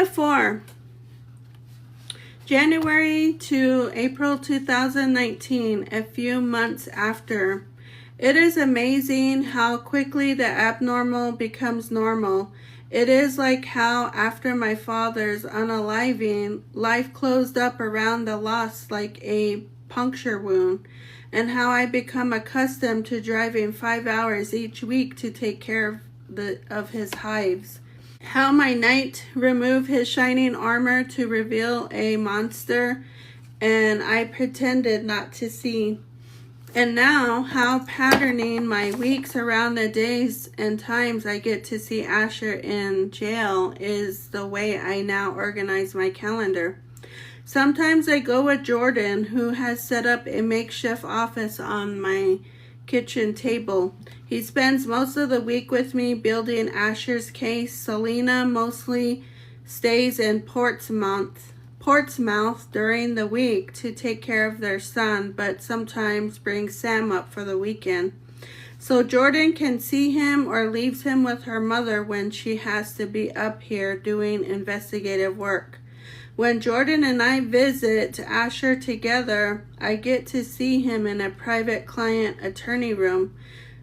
Olivia 4, January to April 2019, a few months after. It is amazing how quickly the abnormal becomes normal. It is like how after my father's unaliving, life closed up around the loss like a puncture wound, and how I become accustomed to driving 5 hours each week to take care of his hives. How my knight removed his shining armor to reveal a monster, and I pretended not to see. And now, how patterning my weeks around the days and times I get to see Asher in jail is the way I now organize my calendar. Sometimes I go with Jordan, who has set up a makeshift office on my kitchen table. He spends most of the week with me building Asher's case. Selena mostly stays in Portsmouth during the week to take care of their son, but sometimes brings Sam up for the weekend. So Jordan can see him or leaves him with her mother when she has to be up here doing investigative work. When Jordan and I visit Asher together, I get to see him in a private client attorney room.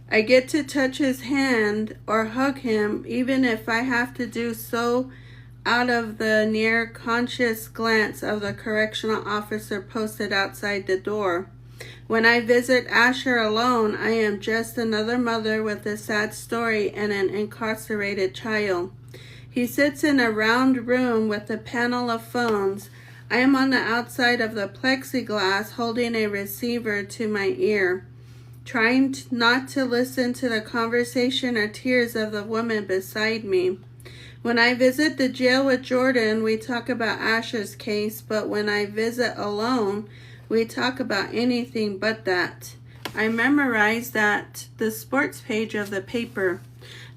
I get to touch his hand or hug him, even if I have to do so out of the near conscious glance of the correctional officer posted outside the door. When I visit Asher alone, I am just another mother with a sad story and an incarcerated child. He sits in a round room with a panel of phones. I am on the outside of the plexiglass holding a receiver to my ear, trying not to listen to the conversation or tears of the woman beside me. When I visit the jail with Jordan, we talk about Asher's case, but when I visit alone, we talk about anything but that. I memorized the sports page of the paper.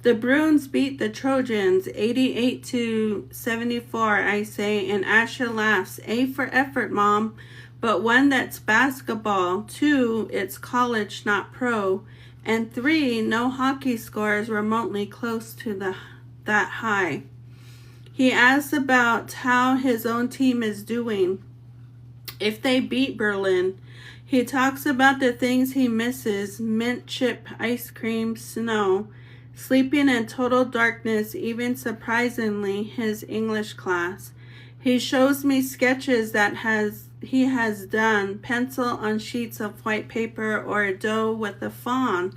The Bruins beat the Trojans 88-74, I say, and Asher laughs. A for effort, Mom, but 1, that's basketball. 2, it's college, not pro. And 3, no hockey scores remotely close to that high. He asks about how his own team is doing, if they beat Berlin. He talks about the things he misses: mint chip ice cream, snow, sleeping in total darkness, even surprisingly his English class. He shows me sketches that he has done, pencil on sheets of white paper, or a doe with a fawn,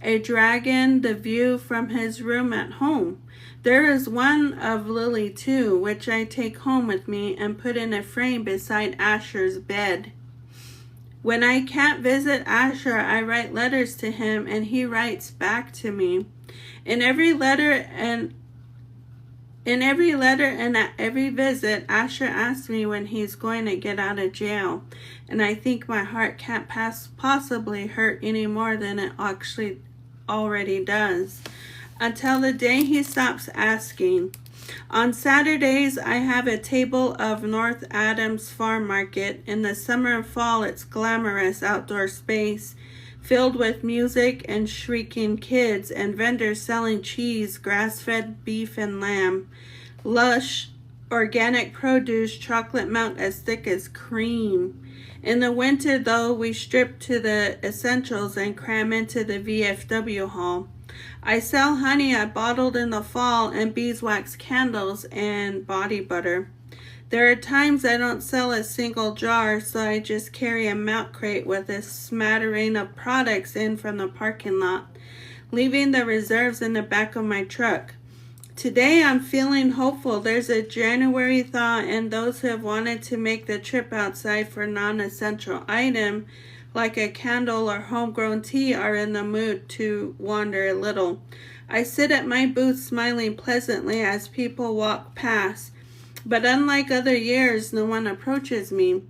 a dragon, the view from his room at home. There is one of Lily too, which I take home with me and put in a frame beside Asher's bed. When I can't visit Asher, I write letters to him and he writes back to me. In every letter and at every visit, Asher asks me when he's going to get out of jail, and I think my heart can't possibly hurt any more than it actually already does, until the day he stops asking. On Saturdays, I have a table of North Adams Farm Market. In the summer and fall, it's glamorous outdoor space filled with music and shrieking kids and vendors selling cheese, grass-fed beef and lamb, lush organic produce, chocolate milk as thick as cream. In the winter, though, we strip to the essentials and cram into the VFW hall. I sell honey I bottled in the fall and beeswax candles and body butter. There are times I don't sell a single jar, so I just carry a milk crate with a smattering of products in from the parking lot, leaving the reserves in the back of my truck. Today I'm feeling hopeful. There's a January thaw, and those who have wanted to make the trip outside for non-essential item like a candle or homegrown tea are in the mood to wander a little. I sit at my booth smiling pleasantly as people walk past, but unlike other years, no one approaches me.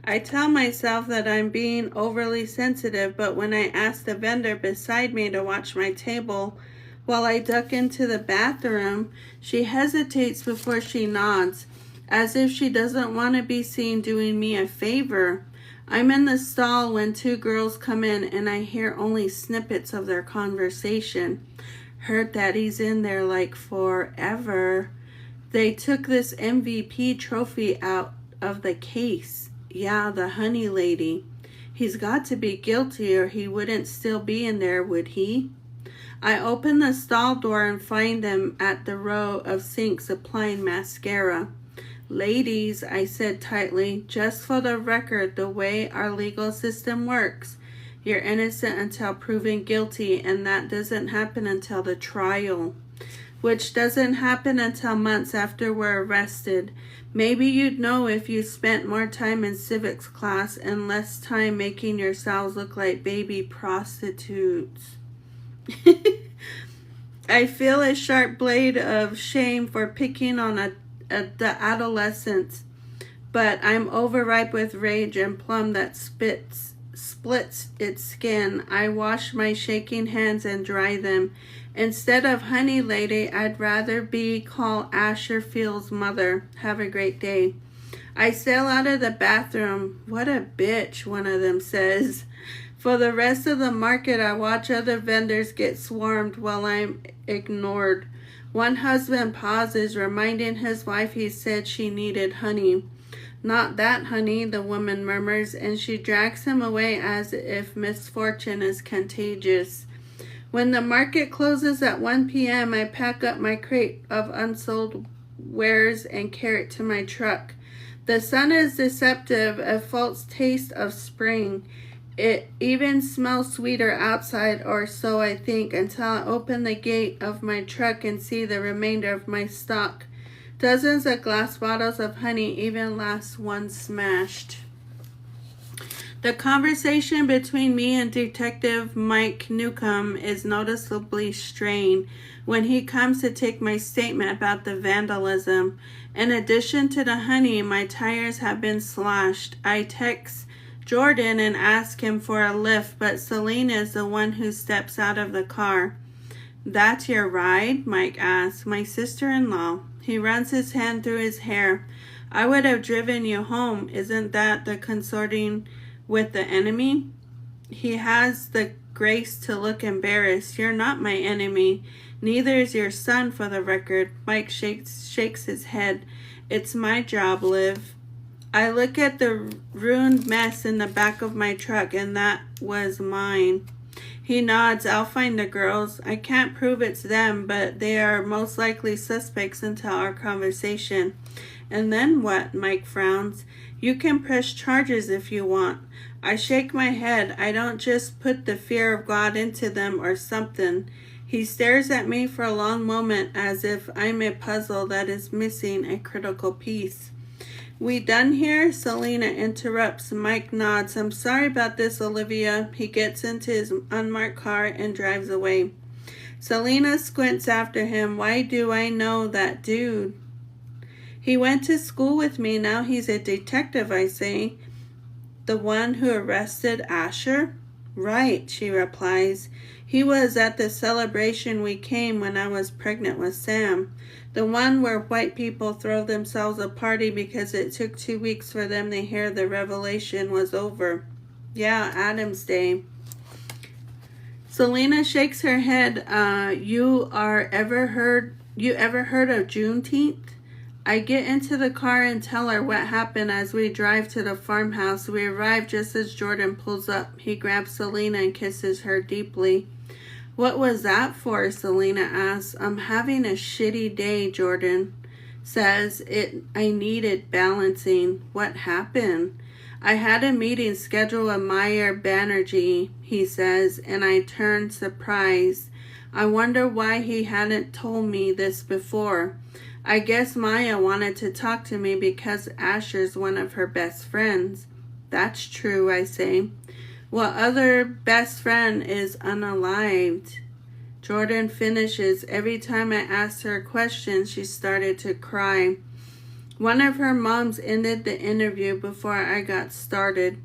I tell myself that I'm being overly sensitive, but when I ask the vendor beside me to watch my table while I duck into the bathroom, she hesitates before she nods, as if she doesn't want to be seen doing me a favor. I'm in the stall when 2 girls come in, and I hear only snippets of their conversation. Heard that he's in there like forever. They took this MVP trophy out of the case. Yeah, the honey lady. He's got to be guilty or he wouldn't still be in there, would he? I open the stall door and find them at the row of sinks applying mascara. Ladies, I said tightly, just for the record, the way our legal system works, you're innocent until proven guilty, and that doesn't happen until the trial, which doesn't happen until months after we're arrested. Maybe you'd know if you spent more time in civics class and less time making yourselves look like baby prostitutes. I feel a sharp blade of shame for picking on the adolescents, but I'm overripe with rage and plum that splits its skin. I wash my shaking hands and dry them. Instead of honey lady, I'd rather be called Asher Field's mother. Have a great day. I sail out of the bathroom. What a bitch, one of them says. For the rest of the market, I watch other vendors get swarmed while I'm ignored. One husband pauses, reminding his wife he said she needed honey. Not that honey, the woman murmurs, and she drags him away as if misfortune is contagious. When the market closes at 1 p.m., I pack up my crate of unsold wares and carry it to my truck. The sun is deceptive, a false taste of spring. It even smells sweeter outside, or so I think, until I open the gate of my truck and see the remainder of my stock. Dozens of glass bottles of honey, even last one smashed. The conversation between me and Detective Mike Newcomb is noticeably strained when he comes to take my statement about the vandalism. In addition to the honey, my tires have been slashed. I text Jordan and ask him for a lift, but Selena is the one who steps out of the car. That's your ride? Mike asks. My sister-in-law. He runs his hand through his hair. I would have driven you home. Isn't that the consorting with the enemy? He has the grace to look embarrassed. You're not my enemy. Neither is your son, for the record. Mike shakes his head. It's my job, Liv. I look at the ruined mess in the back of my truck, and that was mine. He nods. I'll find the girls. I can't prove it's them, but they are most likely suspects until our conversation. And then what? Mike frowns. You can press charges if you want. I shake my head. I don't just put the fear of God into them or something. He stares at me for a long moment as if I'm a puzzle that is missing a critical piece. We done here? Selena interrupts. Mike nods. I'm sorry about this, Olivia. He gets into his unmarked car and drives away. Selena squints after him. Why do I know that dude? He went to school with me. Now he's a detective, I say. The one who arrested Asher? Right, she replies. He was at the celebration we came when I was pregnant with Sam. The one where white people throw themselves a party because it took 2 weeks for them to hear the revelation was over. Yeah, Adam's Day. Selena shakes her head. You ever heard of Juneteenth? I get into the car and tell her what happened as we drive to the farmhouse. We arrive just as Jordan pulls up. He grabs Selena and kisses her deeply. What was that for? Selena asks. I'm having a shitty day, Jordan says. I needed balancing. What happened? I had a meeting scheduled with Meyer Banerjee, he says, and I turned surprised. I wonder why he hadn't told me this before. I guess Maya wanted to talk to me because Asher's one of her best friends. That's true, I say. What other best friend is unalived? Jordan finishes. Every time I asked her a question, she started to cry. One of her moms ended the interview before I got started.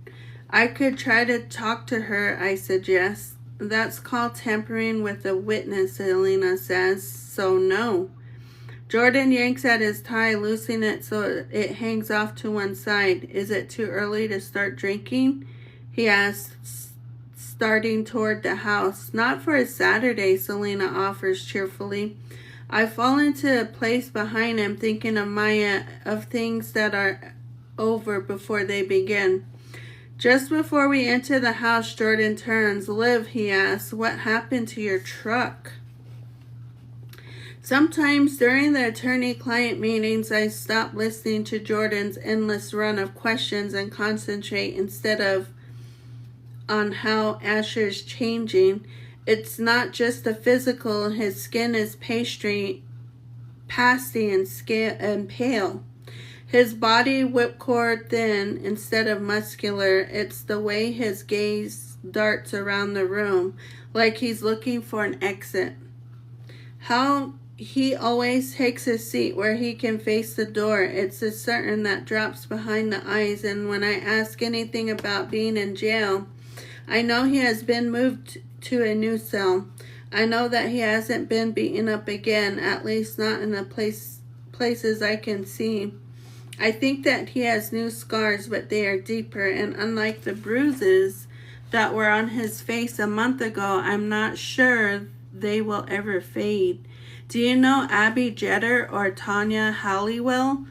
I could try to talk to her, I suggest. That's called tampering with a witness, Selena says. So no. Jordan yanks at his tie, loosening it so it hangs off to one side. Is it too early to start drinking? He asks, starting toward the house. Not for a Saturday, Selena offers cheerfully. I fall into a place behind him thinking of Maya, of things that are over before they begin. Just before we enter the house, Jordan turns. Liv, he asks, what happened to your truck? Sometimes during the attorney-client meetings, I stop listening to Jordan's endless run of questions and concentrate instead of on how Asher's changing. It's not just the physical. His skin is pasty and pale. His body whipcord thin instead of muscular. It's the way his gaze darts around the room, like he's looking for an exit. How he always takes a seat where he can face the door. It's a certain that drops behind the eyes, and when I ask anything about being in jail, I know he has been moved to a new cell. I know that he hasn't been beaten up again, at least not in the places I can see. I think that he has new scars, but they are deeper, and unlike the bruises that were on his face a month ago, I'm not sure they will ever fade. Do you know Abby Jeter or Tanya Halliwell?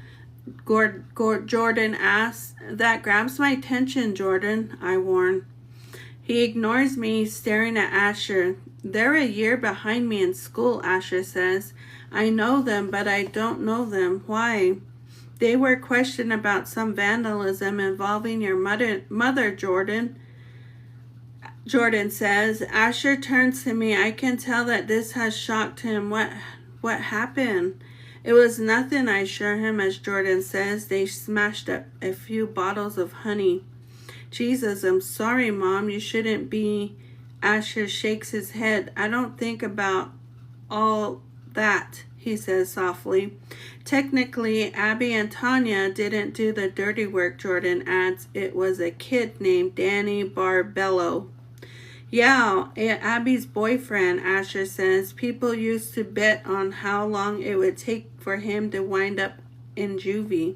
Jordan asks. That grabs my attention, Jordan, I warn. He ignores me, staring at Asher. They're a year behind me in school, Asher says. I know them, but I don't know them. Why? They were questioned about some vandalism involving your mother, Jordan. Jordan says. Asher turns to me. I can tell that this has shocked him. What happened? It was nothing, I assure him, as Jordan says. They smashed up a few bottles of honey. Jesus, I'm sorry, Mom. You shouldn't be. Asher shakes his head. I don't think about all that, he says softly. Technically, Abby and Tanya didn't do the dirty work, Jordan adds. It was a kid named Danny Barbello. Yeah, Abby's boyfriend, Asher says. People used to bet on how long it would take for him to wind up in juvie.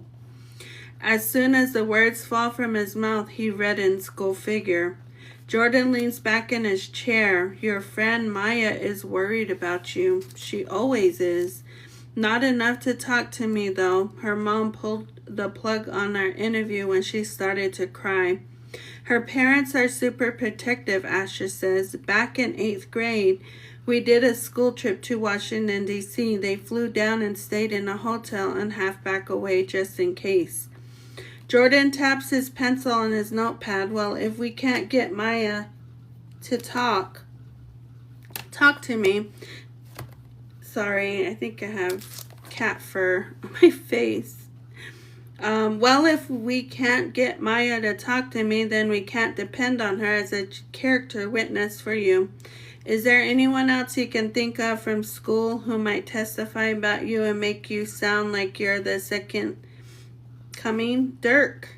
As soon as the words fall from his mouth, he reddens. Go figure. Jordan leans back in his chair. Your friend Maya is worried about you. She always is. Not enough to talk to me, though. Her mom pulled the plug on our interview when she started to cry. Her parents are super protective, Asher says. Back in 8th grade, we did a school trip to Washington, D.C. They flew down and stayed in a hotel and half back away just in case. Jordan taps his pencil on his notepad. Well, if we can't get Maya to talk to me. Sorry, I think I have cat fur on my face. Well, if we can't get Maya to talk to me, then we can't depend on her as a character witness for you. Is there anyone else you can think of from school who might testify about you and make you sound like you're the second coming? Dirk.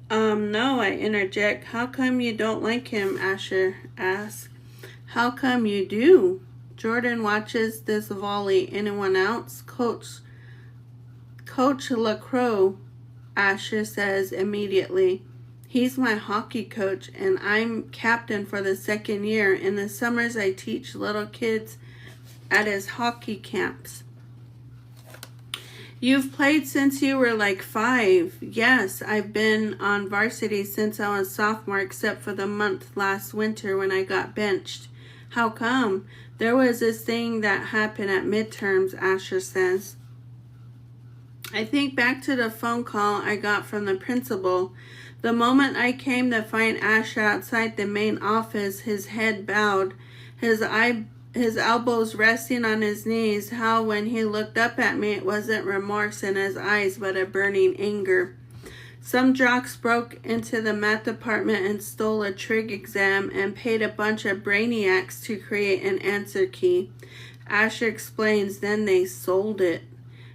No, I interject. How come you don't like him? Asher asks. How come you do? Jordan watches this volley. Anyone else? Coach LaCroix, Asher says immediately. He's my hockey coach, and I'm captain for the 2nd year. In the summers, I teach little kids at his hockey camps. You've played since you were like 5. Yes, I've been on varsity since I was sophomore, except for the month last winter when I got benched. How come? There was this thing that happened at midterms, Asher says. I think back to the phone call I got from the principal. The moment I came to find Asher outside the main office, his head bowed, his elbows resting on his knees. How when he looked up at me, it wasn't remorse in his eyes, but a burning anger. Some jocks broke into the math department and stole a trig exam and paid a bunch of brainiacs to create an answer key. Asher explains, then they sold it.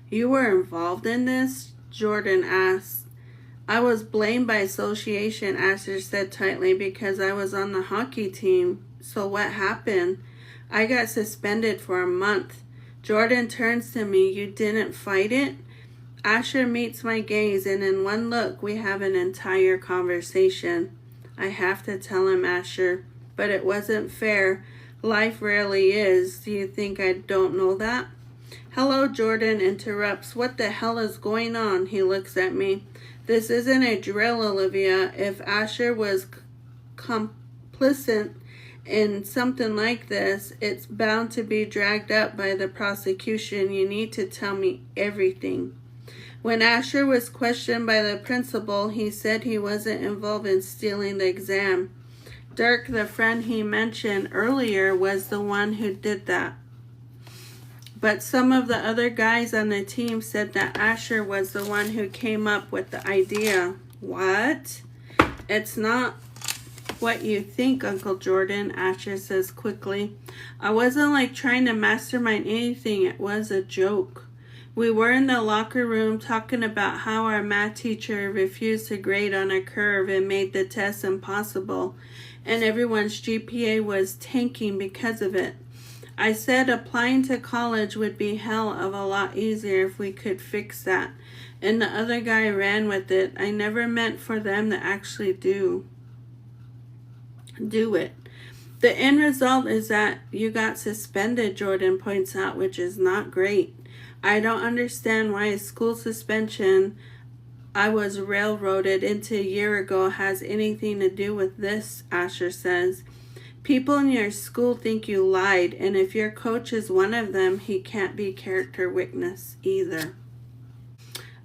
You were involved in this? Jordan asked. I was blamed by association, Asher said tightly, because I was on the hockey team. So what happened? I got suspended for a month. Jordan turns to me. You didn't fight it? Asher meets my gaze, and in one look, we have an entire conversation. I have to tell him, Asher, but it wasn't fair. Life rarely is. Do you think I don't know that? Hello, Jordan interrupts. What the hell is going on? He looks at me. This isn't a drill, Olivia. If Asher was complicit in something like this, it's bound to be dragged up by the prosecution. You need to tell me everything. When Asher was questioned by the principal, he said he wasn't involved in stealing the exam. Dirk, the friend he mentioned earlier, was the one who did that. But some of the other guys on the team said that Asher was the one who came up with the idea. What? It's not what you think, Uncle Jordan, Asher says quickly. I wasn't like trying to mastermind anything. It was a joke. We were in the locker room talking about how our math teacher refused to grade on a curve and made the test impossible, and everyone's GPA was tanking because of it. I said applying to college would be hell of a lot easier if we could fix that, and the other guy ran with it. I never meant for them to actually do it. The end result is that you got suspended, Jordan points out, which is not great. I don't understand why a school suspension I was railroaded into a year ago has anything to do with this, Asher says. People in your school think you lied, and if your coach is one of them, he can't be character witness either.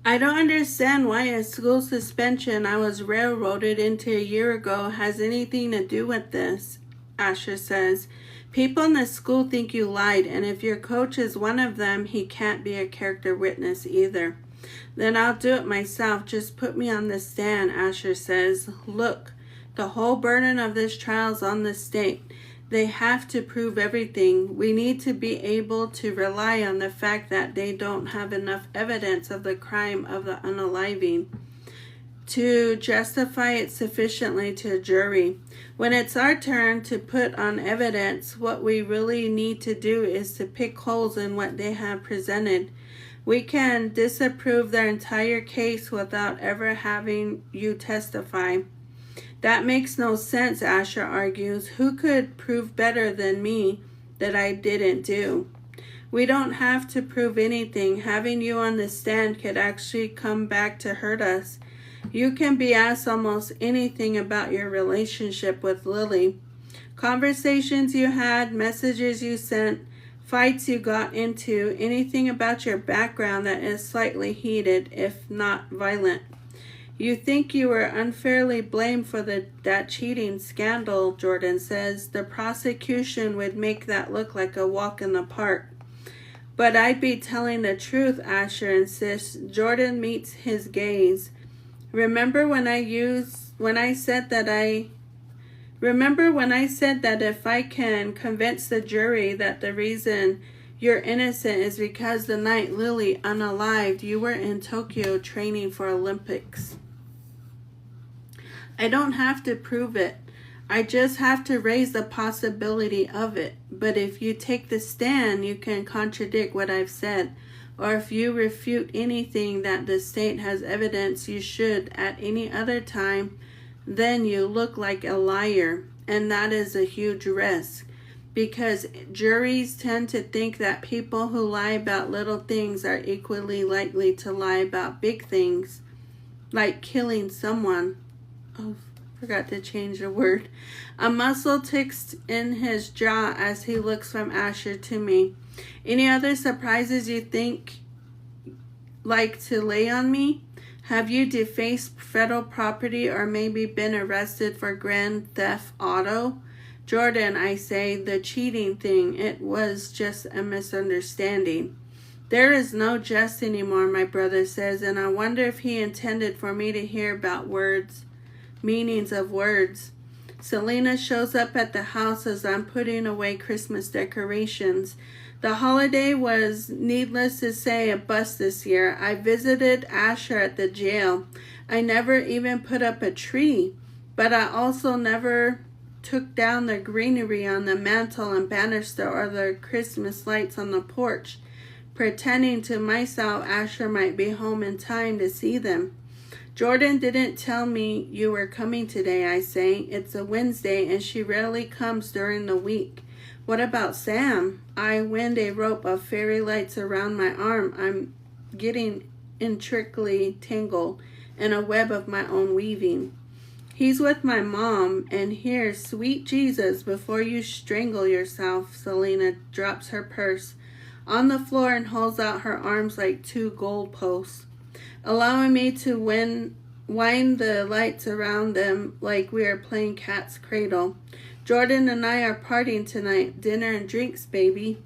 I don't understand why a school suspension I was railroaded into a year ago has anything to do with this, Asher says. People in the school think you lied, and if your coach is one of them, he can't be a character witness either. Then I'll do it myself. Just put me on the stand, Asher says. Look, the whole burden of this trial is on the state. They have to prove everything. We need to be able to rely on the fact that they don't have enough evidence of the crime of the unaliving to justify it sufficiently to a jury. When it's our turn to put on evidence, what we really need to do is to pick holes in what they have presented. We can disapprove their entire case without ever having you testify. That makes no sense, Asher argues. Who could prove better than me that I didn't do? We don't have to prove anything. Having you on the stand could actually come back to hurt us. You can be asked almost anything about your relationship with Lily. Conversations you had, messages you sent, fights you got into, anything about your background that is slightly heated, if not violent. You think you were unfairly blamed for that cheating scandal, Jordan says. The prosecution would make that look like a walk in the park. But I'd be telling the truth, Asher insists. Jordan meets his gaze. Remember when I said that if I can convince the jury that the reason you're innocent is because the night Lily unalived, you were in Tokyo training for Olympics. I don't have to prove it. I just have to raise the possibility of it. But if you take the stand, you can contradict what I've said. Or if you refute anything that the state has evidence you should at any other time, then you look like a liar. And that is a huge risk. Because juries tend to think that people who lie about little things are equally likely to lie about big things, like killing someone. Oh, forgot to change the word. A muscle ticks in his jaw as he looks from Asher to me. Any other surprises you think like to lay on me? Have you defaced federal property or maybe been arrested for grand theft auto? Jordan, I say, the cheating thing, it was just a misunderstanding. There is no jest anymore, my brother says, and I wonder if he intended for me to hear about meanings of words. Selena shows up at the house as I'm putting away Christmas decorations. The holiday was, needless to say, a bust this year. I visited Asher at the jail. I never even put up a tree, but I also never took down the greenery on the mantle and banister or the Christmas lights on the porch, pretending to myself Asher might be home in time to see them. Jordan didn't tell me you were coming today, I say. It's a Wednesday and she rarely comes during the week. What about Sam? I wind a rope of fairy lights around my arm. I'm getting intricately tangled in a web of my own weaving. He's with my mom, and here, sweet Jesus, before you strangle yourself. Selena drops her purse on the floor and holds out her arms like two goalposts, allowing me to wind the lights around them like we are playing cat's cradle. Jordan and I are partying tonight. Dinner and drinks, baby.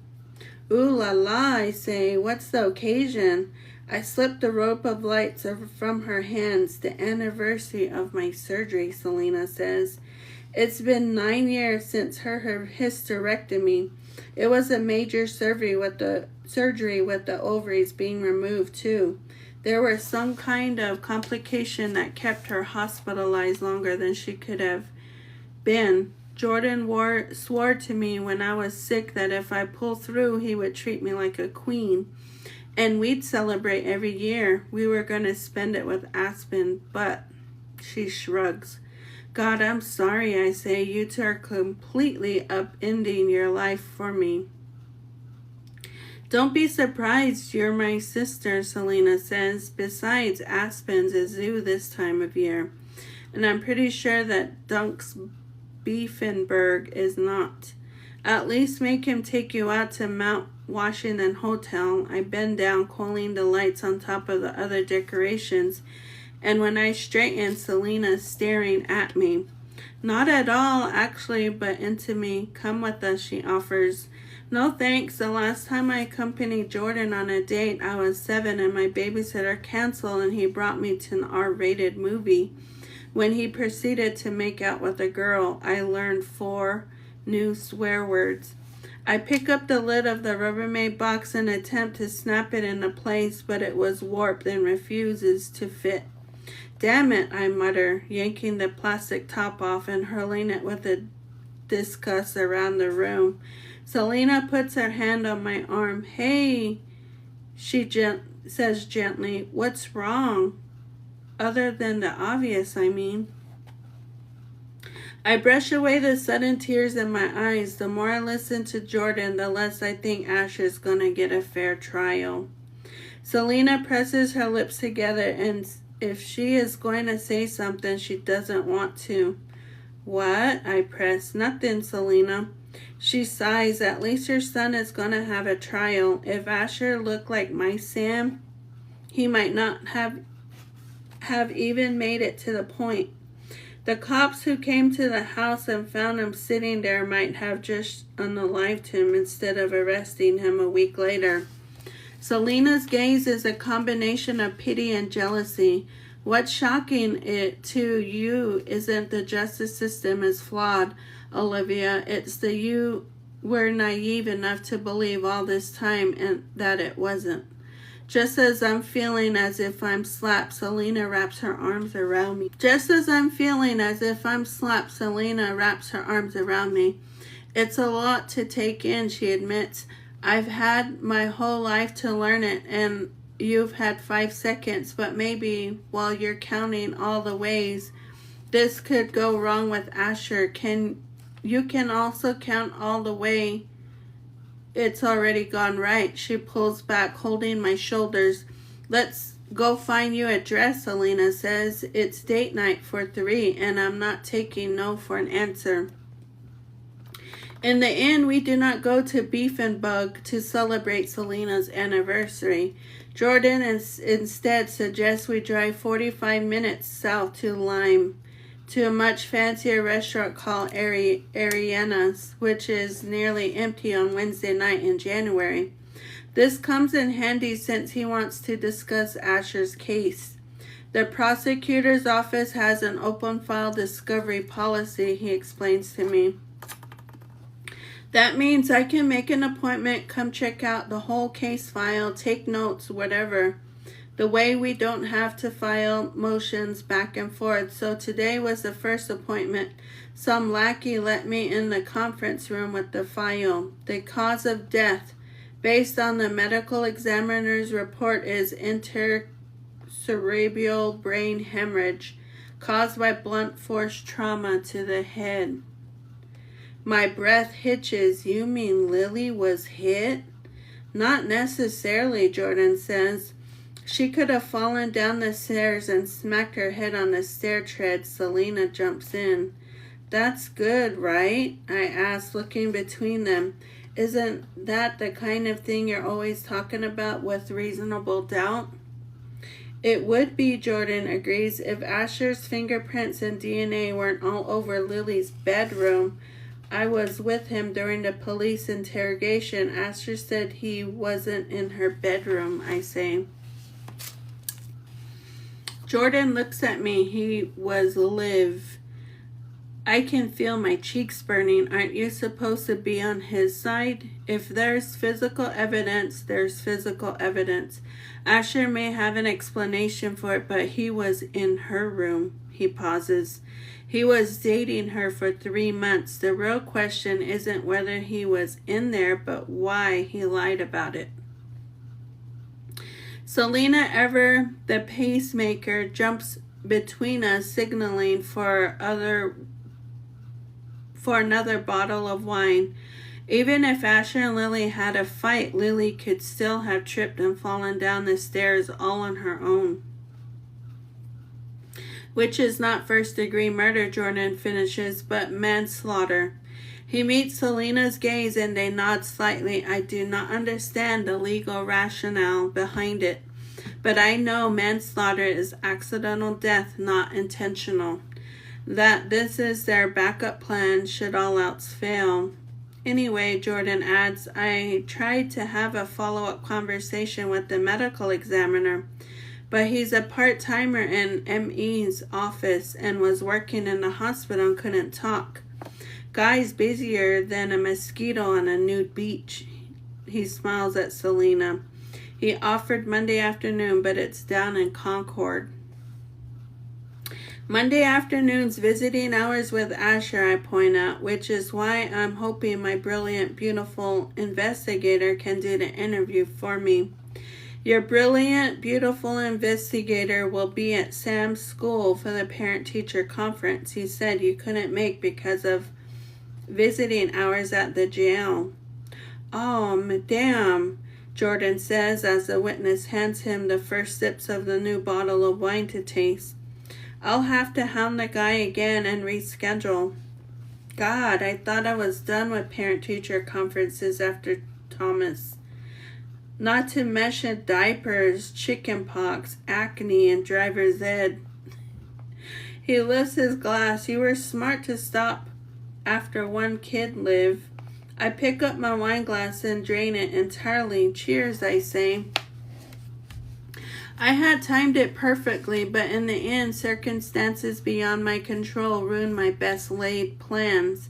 Ooh la la, I say. What's the occasion? I slip the rope of lights from her hands. The anniversary of my surgery, Selena says. It's been 9 years since her hysterectomy. It was a major surgery with the ovaries being removed too. There was some kind of complication that kept her hospitalized longer than she could have been. Jordan swore to me when I was sick that if I pull through, he would treat me like a queen. And we'd celebrate every year. We were going to spend it with Aspen, but she shrugs. God, I'm sorry, I say. You two are completely upending your life for me. Don't be surprised, you're my sister, Selena says. Besides, Aspen's a zoo this time of year. And I'm pretty sure that Dunk's Beefenberg is not. At least make him take you out to Mount Washington Hotel. I bend down, coiling the lights on top of the other decorations, and when I straighten, Selena's staring at me. Not at all, actually, but into me. Come with us, she offers. No thanks. The last time I accompanied Jordan on a date, I was 7 and my babysitter canceled and he brought me to an R-rated movie. When he proceeded to make out with a girl, I learned 4 new swear words. I pick up the lid of the Rubbermaid box and attempt to snap it into place, but it was warped and refuses to fit. Damn it, I mutter, yanking the plastic top off and hurling it with a disgust around the room. Selena puts her hand on my arm. Hey, she says gently, what's wrong? Other than the obvious, I mean. I brush away the sudden tears in my eyes. The more I listen to Jordan, the less I think Asher's gonna get a fair trial. Selena presses her lips together, and if she is going to say something, she doesn't want to. What? I press. Nothing, Selena. She sighs. At least her son is gonna have a trial. If Asher looked like my Sam, he might not have even made it to the point. The cops who came to the house and found him sitting there might have just unalived him instead of arresting him a week later. Selena's gaze is a combination of pity and jealousy. What's shocking it to you isn't the justice system is flawed, Olivia. It's that you were naive enough to believe all this time and that it wasn't. Just as I'm feeling as if I'm slapped, Selena wraps her arms around me. It's a lot to take in, she admits. I've had my whole life to learn it, and you've had 5 seconds, but maybe while you're counting all the ways this could go wrong with Asher, you can also count all the way it's already gone right. She pulls back, holding my shoulders. Let's go find you a dress, Selena says. It's date night for 3, and I'm not taking no for an answer. In the end, we do not go to Beef and Bug to celebrate Selena's anniversary. Jordan instead suggests we drive 45 minutes south to Lime, to a much fancier restaurant called Ariana's, which is nearly empty on Wednesday night in January. This comes in handy since he wants to discuss Asher's case. The prosecutor's office has an open file discovery policy, he explains to me. That means I can make an appointment, come check out the whole case file, take notes, whatever. The way we don't have to file motions back and forth. So today was the first appointment. Some lackey let me in the conference room with the file. The cause of death, based on the medical examiner's report, is intercerebral brain hemorrhage caused by blunt force trauma to the head. My breath hitches. You mean Lily was hit? Not necessarily, Jordan says. She could have fallen down the stairs and smacked her head on the stair tread. Selena jumps in. That's good, right? I ask, looking between them. Isn't that the kind of thing you're always talking about with reasonable doubt? It would be, Jordan agrees, if Asher's fingerprints and DNA weren't all over Lily's bedroom. I was with him during the police interrogation. Asher said he wasn't in her bedroom, I say. Jordan looks at me. He was Liv. I can feel my cheeks burning. Aren't you supposed to be on his side? If there's physical evidence, there's physical evidence. Asher may have an explanation for it, but he was in her room. He pauses. He was dating her for 3 months. The real question isn't whether he was in there, but why he lied about it. Selena Ever, the pacemaker, jumps between us, signaling for another bottle of wine. Even if Asher and Lily had a fight, Lily could still have tripped and fallen down the stairs all on her own. Which is not first-degree murder, Jordan finishes, but manslaughter. He meets Selena's gaze and they nod slightly. I do not understand the legal rationale behind it, but I know manslaughter is accidental death, not intentional. That this is their backup plan should all else fail. Anyway, Jordan adds, I tried to have a follow-up conversation with the medical examiner, but he's a part-timer in ME's office and was working in the hospital and couldn't talk. Guy's busier than a mosquito on a nude beach. He smiles at Selena. He offered Monday afternoon, but it's down in Concord. Monday afternoon's visiting hours with Asher, I point out, which is why I'm hoping my brilliant, beautiful investigator can do the interview for me. Your brilliant, beautiful investigator will be at Sam's school for the parent-teacher conference he said you couldn't make because of visiting hours at the jail. Oh, madame, Jordan says as the witness hands him the first sips of the new bottle of wine to taste. I'll have to hound the guy again and reschedule. God, I thought I was done with parent-teacher conferences after Thomas. Not to mention diapers, chickenpox, acne, and driver's ed. He lifts his glass. You were smart to stop after one kid, Liv. I pick up my wine glass and drain it entirely. Cheers, I say. I had timed it perfectly, but in the end, circumstances beyond my control ruined my best laid plans.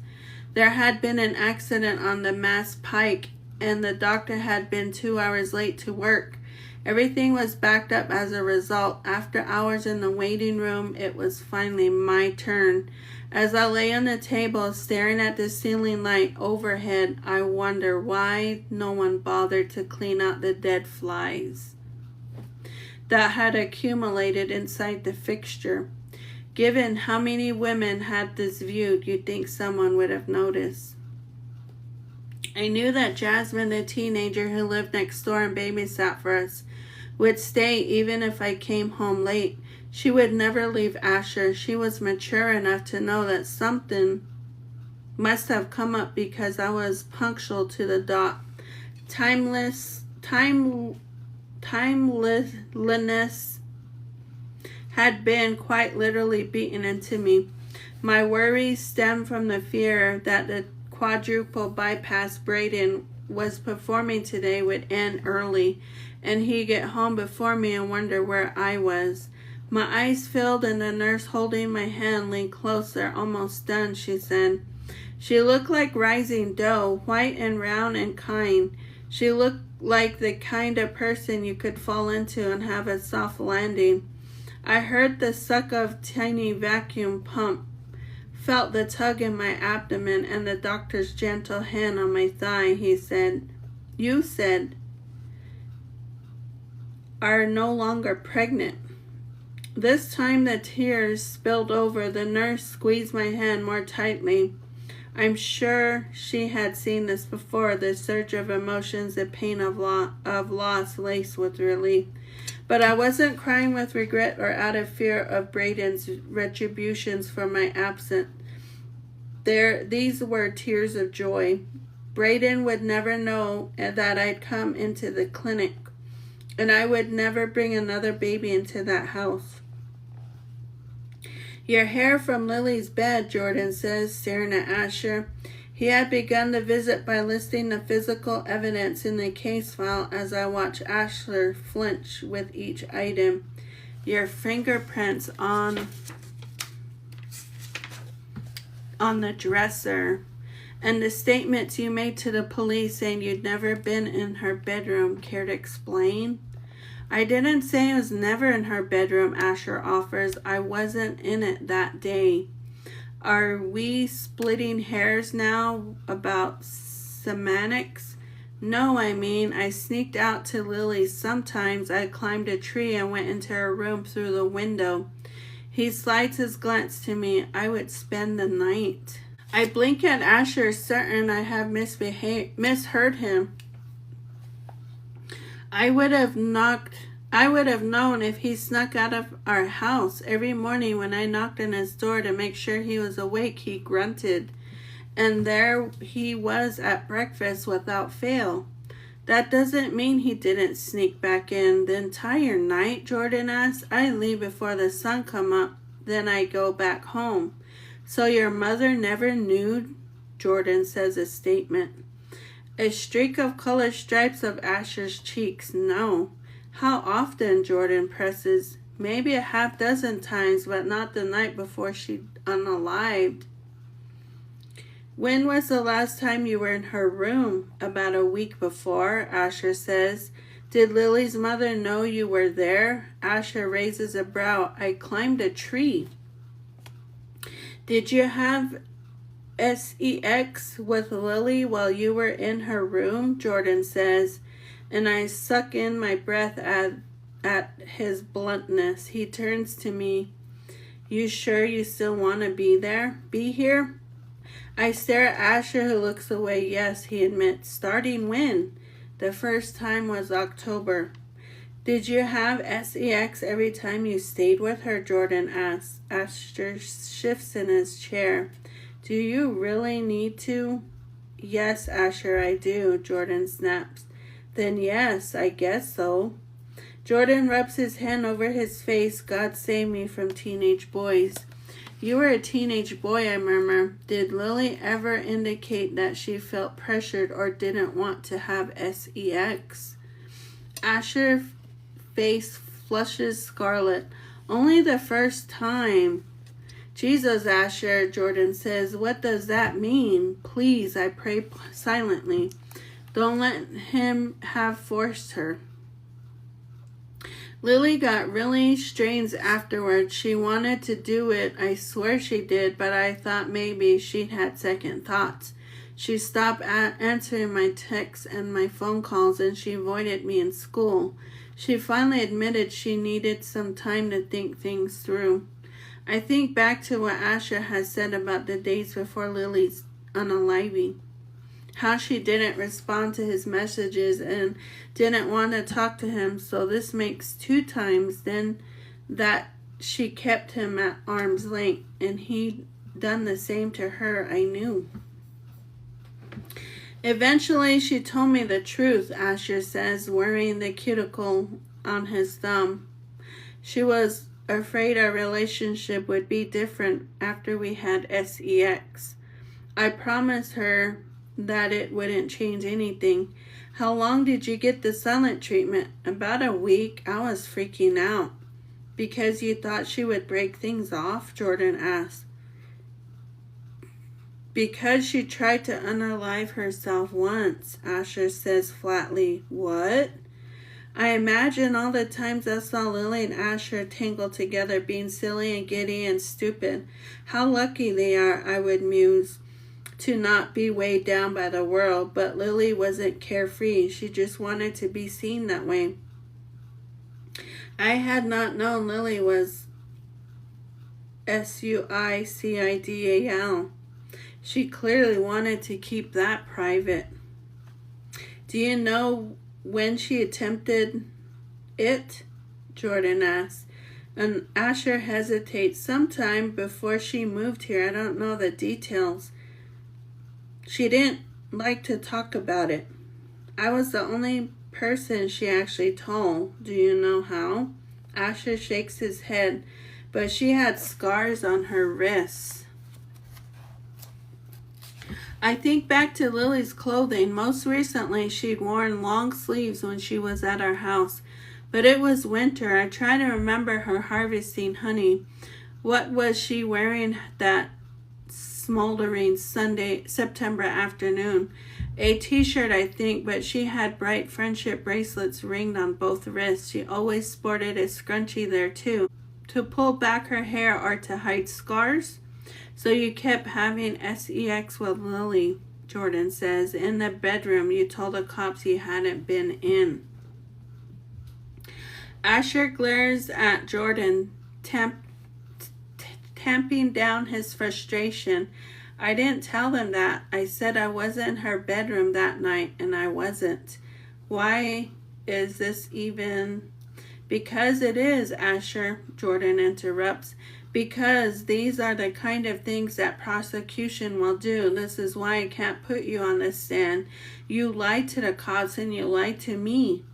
There had been an accident on the Mass Pike, and the doctor had been 2 hours late to work. Everything was backed up as a result. After hours in the waiting room, it was finally my turn. As I lay on the table, staring at the ceiling light overhead, I wonder why no one bothered to clean out the dead flies that had accumulated inside the fixture. Given how many women had this viewed, you'd think someone would have noticed. I knew that Jasmine, the teenager who lived next door and babysat for us, would stay even if I came home late. She would never leave Asher. She was mature enough to know that something must have come up because I was punctual to the dot. Timelessness had been quite literally beaten into me. My worries stemmed from the fear that the quadruple bypass Braden was performing today would end early, and he'd get home before me and wonder where I was. My eyes filled and the nurse holding my hand leaned closer. Almost done, she said. She looked like rising dough, white and round and kind. She looked like the kind of person you could fall into and have a soft landing. I heard the suck of tiny vacuum pump, felt the tug in my abdomen and the doctor's gentle hand on my thigh. He said, "You said, are no longer pregnant." This time the tears spilled over. The nurse squeezed my hand more tightly. I'm sure she had seen this before, the surge of emotions, the pain of loss laced with relief. But I wasn't crying with regret or out of fear of Braden's retributions for my absence. These were tears of joy. Braden would never know that I'd come into the clinic, and I would never bring another baby into that house. Your hair from Lily's bed, Jordan says, staring at Asher. He had begun the visit by listing the physical evidence in the case file as I watched Asher flinch with each item. Your fingerprints on the dresser, and the statements you made to the police saying you'd never been in her bedroom. Care to explain? I didn't say I was never in her bedroom, Asher offers. I wasn't in it that day. Are we splitting hairs now about semantics? No, I sneaked out to Lily's sometimes. I climbed a tree and went into her room through the window. He slides his glance to me. I would spend the night. I blink at Asher, certain I have misheard him. I would have known if he snuck out of our house. Every morning when I knocked on his door to make sure he was awake, he grunted. And there he was at breakfast without fail. That doesn't mean he didn't sneak back in. The entire night, Jordan asked. I leave before the sun come up, then I go back home. So your mother never knew? Jordan says a statement. A streak of colored stripes of Asher's cheeks. No. How often? Jordan presses. Maybe a half dozen times, but not the night before she unalived. When was the last time you were in her room? About a week before, Asher says. Did Lily's mother know you were there? Asher raises a brow. I climbed a tree. Did you have sex with Lily while you were in her room? Jordan says, and I suck in my breath at his bluntness. He turns to me. You sure you still want to be there? Be here? I stare at Asher, who looks away. Yes, he admits. Starting when? The first time was October. Did you have sex every time you stayed with her? Jordan asks. Asher shifts in his chair. Do you really need to? Yes, Asher, I do, Jordan snaps. Then yes, I guess so. Jordan rubs his hand over his face. God save me from teenage boys. You were a teenage boy, I murmur. Did Lily ever indicate that she felt pressured or didn't want to have sex? Asher's face flushes scarlet. Only the first time. Jesus, Asher, Jordan says, what does that mean? Please, I pray silently. Don't let him have forced her. Lily got really strange afterwards. She wanted to do it. I swear she did, but I thought maybe she'd had second thoughts. She stopped answering my texts and my phone calls, and she avoided me in school. She finally admitted she needed some time to think things through. I think back to what Asher has said about the days before Lily's unaliving. How she didn't respond to his messages and didn't want to talk to him, so this makes 2 times then that she kept him at arm's length, and he'd done the same to her, I knew. Eventually she told me the truth, Asher says, wearing the cuticle on his thumb. She was afraid our relationship would be different after we had sex. I promised her that it wouldn't change anything. How long did you get the silent treatment? About a week. I was freaking out. Because you thought she would break things off? Jordan asked. Because she tried to unalive herself once, Asher says flatly. What? I imagine all the times I saw Lily and Asher tangled together, being silly and giddy and stupid. How lucky they are, I would muse, to not be weighed down by the world. But Lily wasn't carefree. She just wanted to be seen that way. I had not known Lily was suicidal. She clearly wanted to keep that private. Do you know when she attempted it? Jordan asked. And Asher hesitates. Sometime before she moved here. I don't know the details. She didn't like to talk about it. I was the only person she actually told. Do you know how? Asher shakes his head, but she had scars on her wrists. I think back to Lily's clothing. Most recently, she'd worn long sleeves when she was at our house. But it was winter. I try to remember her harvesting honey. What was she wearing that smoldering September afternoon? A t-shirt, I think, but she had bright friendship bracelets ringed on both wrists. She always sported a scrunchie there, too, to pull back her hair or to hide scars. So you kept having sex with Lily, Jordan says. In the bedroom, you told the cops you hadn't been in. Asher glares at Jordan, tamping down his frustration. I didn't tell them that. I said I wasn't in her bedroom that night, and I wasn't. Why is this even? Because it is, Asher, Jordan interrupts. Because these are the kind of things that prosecution will do. This is why I can't put you on the stand. You lied to the cops and you lied to me.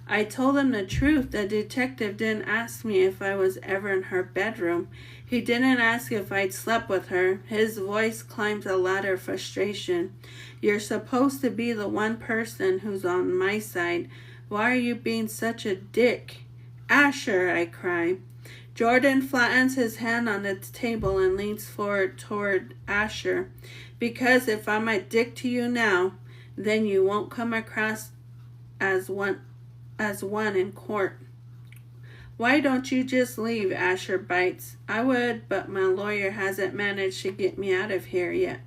I told them the truth. The detective didn't ask me if I was ever in her bedroom. He didn't ask if I'd slept with her. His voice climbs a ladder of frustration. You're supposed to be the one person who's on my side. Why are you being such a dick? Asher, I cry. Jordan flattens his hand on the table and leans forward toward Asher. Because if I'm a dick to you now, then you won't come across as one in court. Why don't you just leave? Asher bites. I would, but my lawyer hasn't managed to get me out of here yet.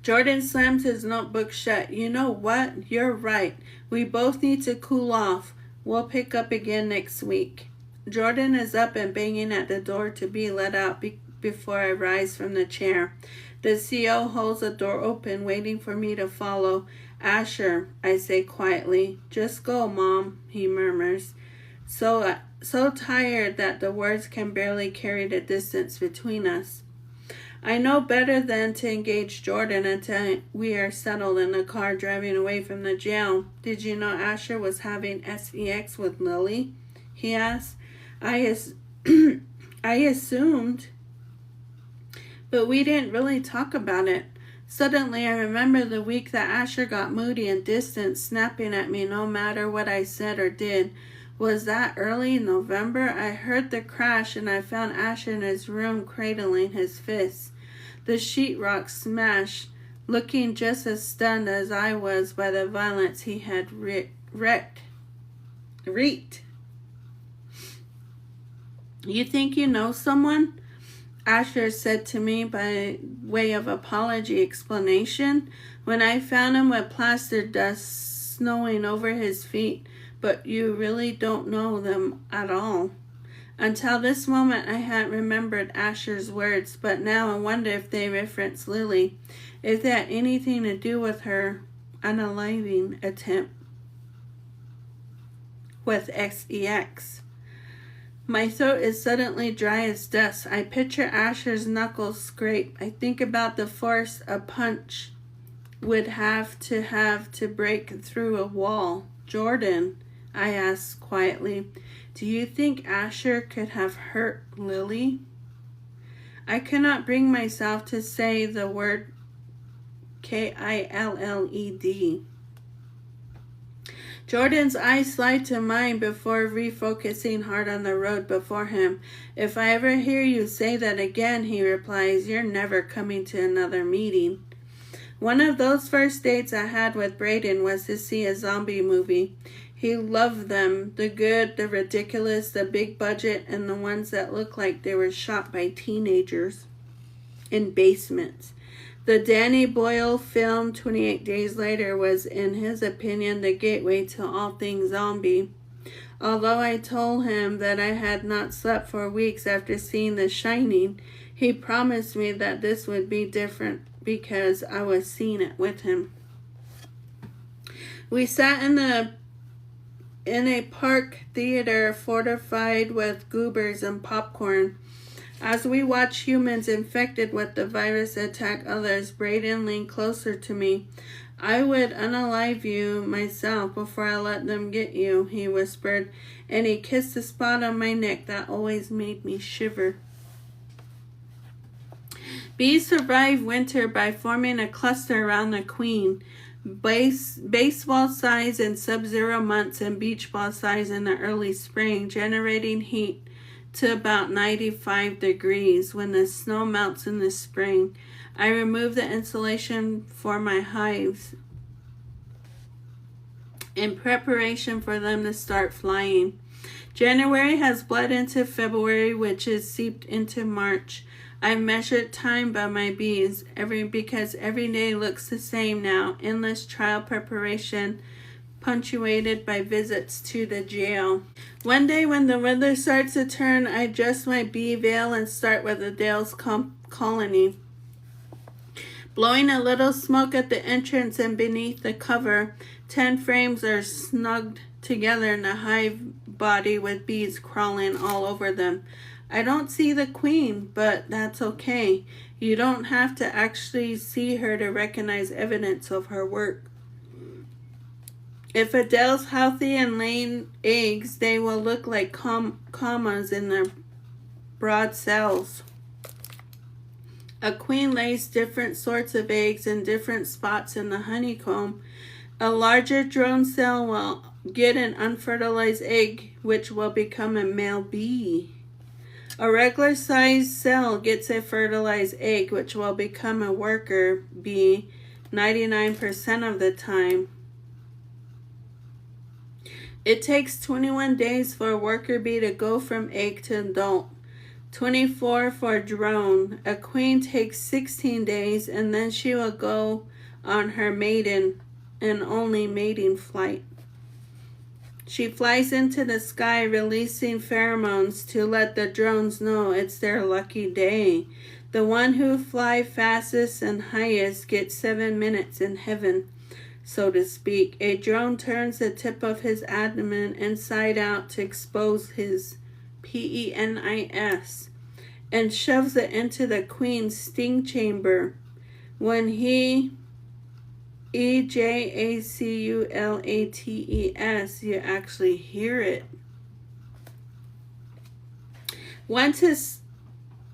Jordan slams his notebook shut. You know what? You're right. We both need to cool off. We'll pick up again next week. Jordan is up and banging at the door to be let out before I rise from the chair. The CO holds the door open, waiting for me to follow. Asher, I say quietly. Just go, Mom, he murmurs. So tired that the words can barely carry the distance between us. I know better than to engage Jordan until we are settled in the car driving away from the jail. Did you know Asher was having sex with Lily? He asked. I assumed, but we didn't really talk about it. Suddenly, I remember the week that Asher got moody and distant, snapping at me no matter what I said or did. Was that early November? I heard the crash and I found Asher in his room cradling his fists. The sheetrock smashed, looking just as stunned as I was by the violence he had wreaked. You think you know someone? Asher said to me by way of apology explanation when I found him with plaster dust snowing over his feet, but you really don't know them at all. Until this moment I hadn't remembered Asher's words, but now I wonder if they reference Lily, if they had anything to do with her unaliving attempt with sex. My throat is suddenly dry as dust. I picture Asher's knuckles scrape. I think about the force a punch would have to break through a wall. Jordan, I asked quietly, do you think Asher could have hurt Lily? I could not bring myself to say the word Killed. Jordan's eyes slide to mine before refocusing hard on the road before him. If I ever hear you say that again, he replies, you're never coming to another meeting. One of those first dates I had with Braden was to see a zombie movie. He loved them, the good, the ridiculous, the big budget, and the ones that looked like they were shot by teenagers in basements. The Danny Boyle film 28 Days Later was, in his opinion, the gateway to all things zombie. Although I told him that I had not slept for weeks after seeing The Shining, He promised me that this would be different because I was seeing it with him. We sat in a park theater fortified with goobers and popcorn. As we watched humans infected with the virus attack others, Braden leaned closer to me. I would unalive you myself before I let them get you, he whispered, and he kissed the spot on my neck that always made me shiver. Bees survive winter by forming a cluster around the queen. Baseball size in sub-zero months and beach ball size in the early spring, generating heat to about 95 degrees when the snow melts in the spring. I remove the insulation for my hives in preparation for them to start flying. January has bled into February, which is seeped into March. I measured time by my bees because every day looks the same now. Endless trial preparation punctuated by visits to the jail. One day when the weather starts to turn, I adjust my bee veil and start with the Dale's colony. Blowing a little smoke at the entrance and beneath the cover, 10 frames are snugged together in a hive body with bees crawling all over them. I don't see the queen, but that's okay. You don't have to actually see her to recognize evidence of her work. If Adele's healthy and laying eggs, they will look like commas in their broad cells. A queen lays different sorts of eggs in different spots in the honeycomb. A larger drone cell will get an unfertilized egg, which will become a male bee. A regular sized cell gets a fertilized egg, which will become a worker bee 99% of the time. It takes 21 days for a worker bee to go from egg to adult, 24 for a drone. A queen takes 16 days, and then she will go on her maiden and only mating flight. She flies into the sky, releasing pheromones to let the drones know it's their lucky day. The one who flies fastest and highest gets 7 minutes in heaven, so to speak. A drone turns the tip of his abdomen inside out to expose his penis and shoves it into the queen's sting chamber. When he ejaculates, you actually hear it. Once his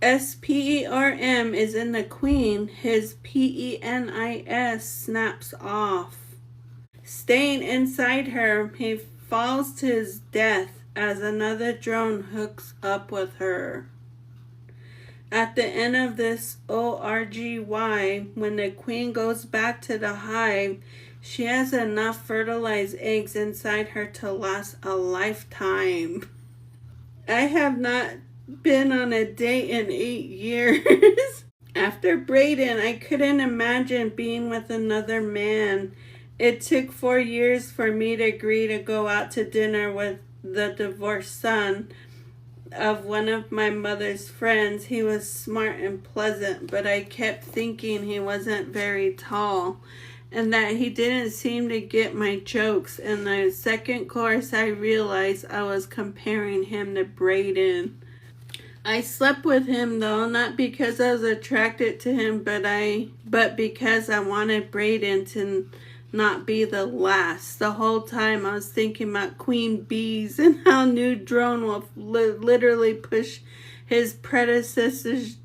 sperm is in the queen, his penis snaps off. Staying inside her, he falls to his death as another drone hooks up with her. At the end of this orgy, when the queen goes back to the hive, she has enough fertilized eggs inside her to last a lifetime. I have not been on a date in 8 years. After Braden, I couldn't imagine being with another man. It took 4 years for me to agree to go out to dinner with the divorced son of one of my mother's friends. He was smart and pleasant, but I kept thinking he wasn't very tall and that he didn't seem to get my jokes. In the second course, I realized I was comparing him to Braden. I slept with him though, not because I was attracted to him, but because I wanted Braden to not be the last. The whole time I was thinking about queen bees and how new drone will literally push his predecessor's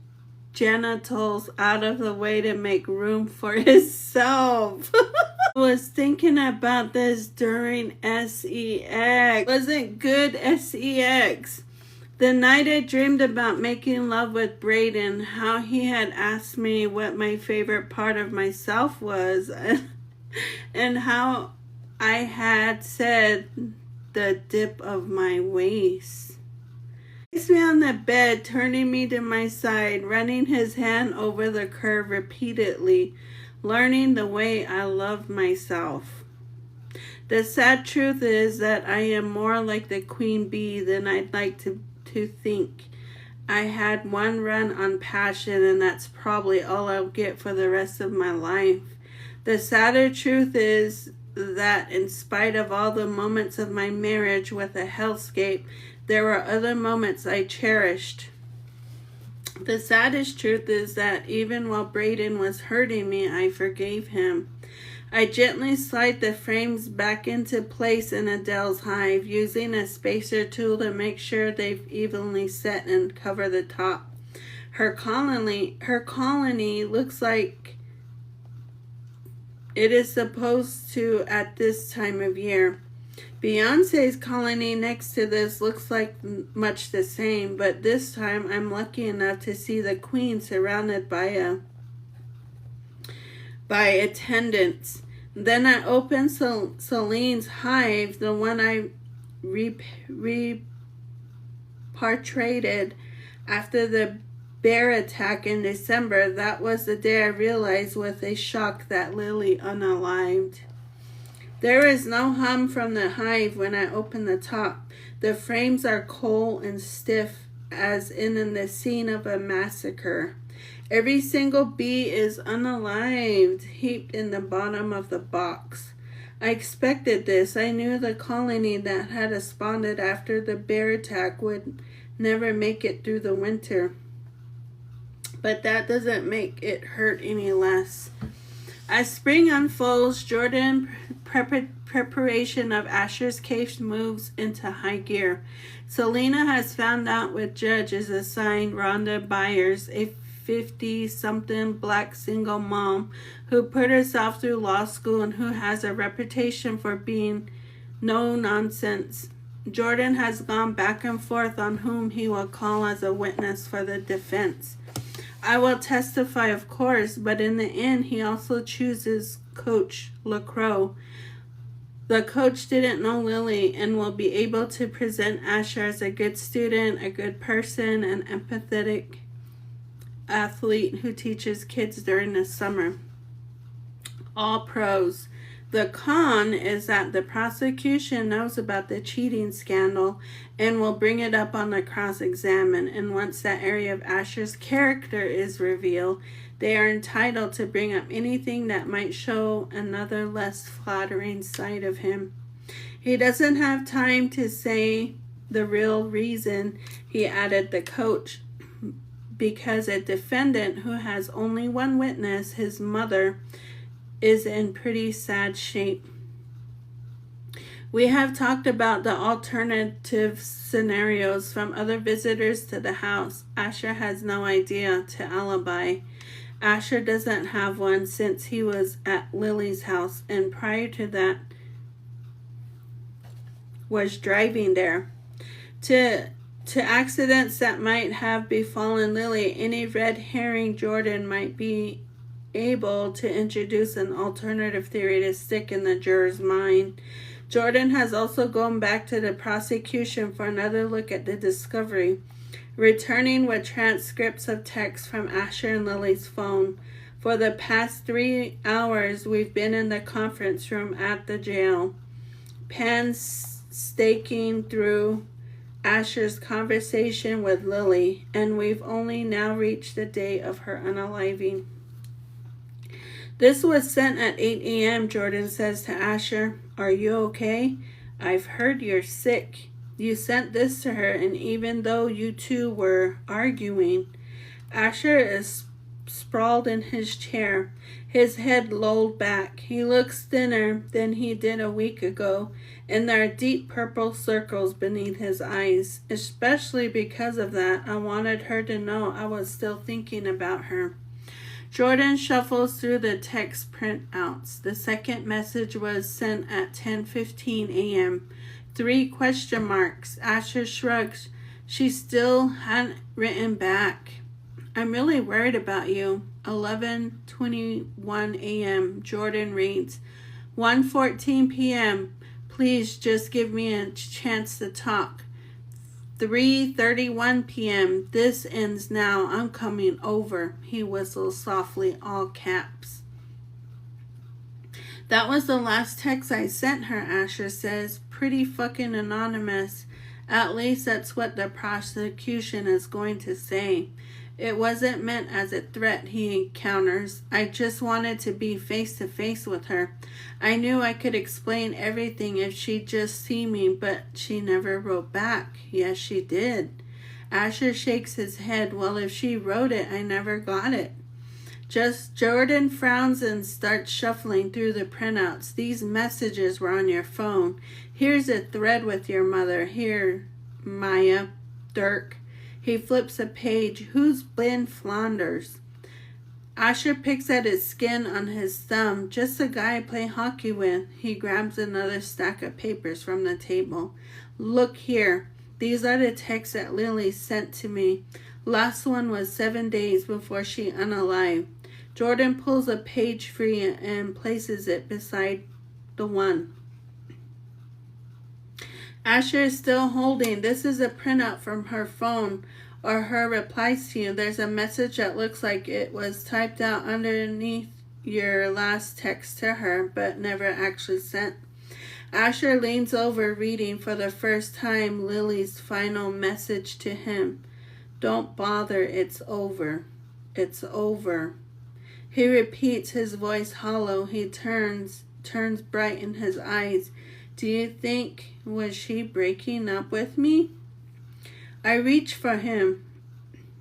genitals out of the way to make room for himself. I was thinking about this during sex. Wasn't good sex. The night I dreamed about making love with Braden, how he had asked me what my favorite part of myself was, and how I had said the dip of my waist. He placed me on the bed, turning me to my side, running his hand over the curve repeatedly, learning the way I love myself. The sad truth is that I am more like the queen bee than I'd like to think. I had one run on passion, and that's probably all I'll get for the rest of my life. The sadder truth is that in spite of all the moments of my marriage with a hellscape, there were other moments I cherished. The saddest truth is that even while Braden was hurting me, I forgave him. I gently slide the frames back into place in Adele's hive, using a spacer tool to make sure they've evenly set and cover the top. Her colony looks like it is supposed to at this time of year. Beyonce's colony next to this looks like much the same, but this time I'm lucky enough to see the queen surrounded by attendants. Then I opened Celine's hive, the one I repatriated after the bear attack in December. That was the day I realized with a shock that Lily unalived. There is no hum from the hive when I open the top. The frames are cold and stiff, as in the scene of a massacre. Every single bee is unalived, heaped in the bottom of the box. I expected this. I knew the colony that had responded after the bear attack would never make it through the winter. But that doesn't make it hurt any less. As spring unfolds, Jordan preparation of Asher's cave moves into high gear. Selena has found out what judge is assigned Rhonda Byers, a 50-something black single mom who put herself through law school and who has a reputation for being no nonsense. Jordan has gone back and forth on whom he will call as a witness for the defense. I will testify, of course, but in the end, he also chooses Coach LaCroix. The coach didn't know Lily and will be able to present Asher as a good student, a good person, an empathetic athlete who teaches kids during the summer. All pros. The con is that the prosecution knows about the cheating scandal and will bring it up on the cross-examine, and once that area of Asher's character is revealed, they are entitled to bring up anything that might show another less flattering side of him. He doesn't have time to say the real reason, he added the coach, because a defendant who has only one witness, his mother, is in pretty sad shape. We have talked about the alternative scenarios from other visitors to the house. Asher has no idea to alibi. Asher doesn't have one since he was at Lily's house, and prior to that was driving there. To accidents that might have befallen Lily, any red herring Jordan might be able to introduce an alternative theory to stick in the juror's mind. Jordan has also gone back to the prosecution for another look at the discovery, returning with transcripts of texts from Asher and Lily's phone. For the past 3 hours, we've been in the conference room at the jail, painstaking through Asher's conversation with Lily, and we've only now reached the day of her unaliving. This was sent at 8 a.m., Jordan says to Asher. Are you okay? I've heard you're sick. You sent this to her, and even though you two were arguing. Asher is sprawled in his chair, his head lolled back. He looks thinner than he did a week ago, and there are deep purple circles beneath his eyes. Especially because of that, I wanted her to know I was still thinking about her. Jordan shuffles through the text printouts. The second message was sent at 10:15 a.m. 3 question marks. Asher shrugs. She still hadn't written back. I'm really worried about you. 11:21 a.m. Jordan reads. 1:14 p.m. Please just give me a chance to talk. 3:31 p.m. This ends now. I'm coming over. He whistles softly, all caps. That was the last text I sent her, Asher says. Pretty fucking anonymous. At least that's what the prosecution is going to say. It wasn't meant as a threat, he counters. I just wanted to be face to face with her. I knew I could explain everything if she'd just see me, but she never wrote back. Yes, she did. Asher shakes his head. Well, if she wrote it, I never got it. Jordan frowns and starts shuffling through the printouts. These messages were on your phone. Here's a thread with your mother. Here, Maya, Dirk. He flips a page. Who's Ben Flanders? Asher picks at his skin on his thumb. Just a guy I play hockey with. He grabs another stack of papers from the table. Look here. These are the texts that Lily sent to me. Last one was 7 days before she unalived. Jordan pulls a page free and places it beside the one Asher is still holding. This is a printout from her phone or her replies to you. There's a message that looks like it was typed out underneath your last text to her, but never actually sent. Asher leans over, reading for the first time Lily's final message to him. Don't bother, it's over. It's over. He repeats, his voice hollow. He turns bright in his eyes. Do you think, was she breaking up with me? I reach for him.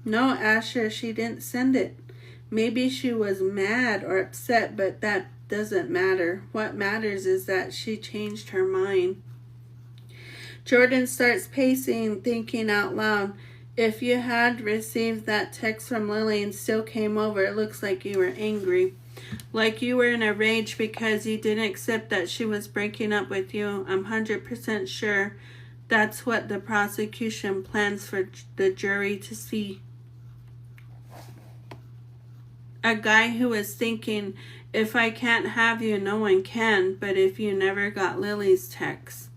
No, Asher, she didn't send it. Maybe she was mad or upset, but that doesn't matter. What matters is that she changed her mind. Jordan starts pacing, thinking out loud. If you had received that text from Lily and still came over, it looks like you were angry. Like you were in a rage because you didn't accept that she was breaking up with you. I'm 100% sure that's what the prosecution plans for the jury to see. A guy who is thinking, if I can't have you, no one can, but if you never got Lily's text,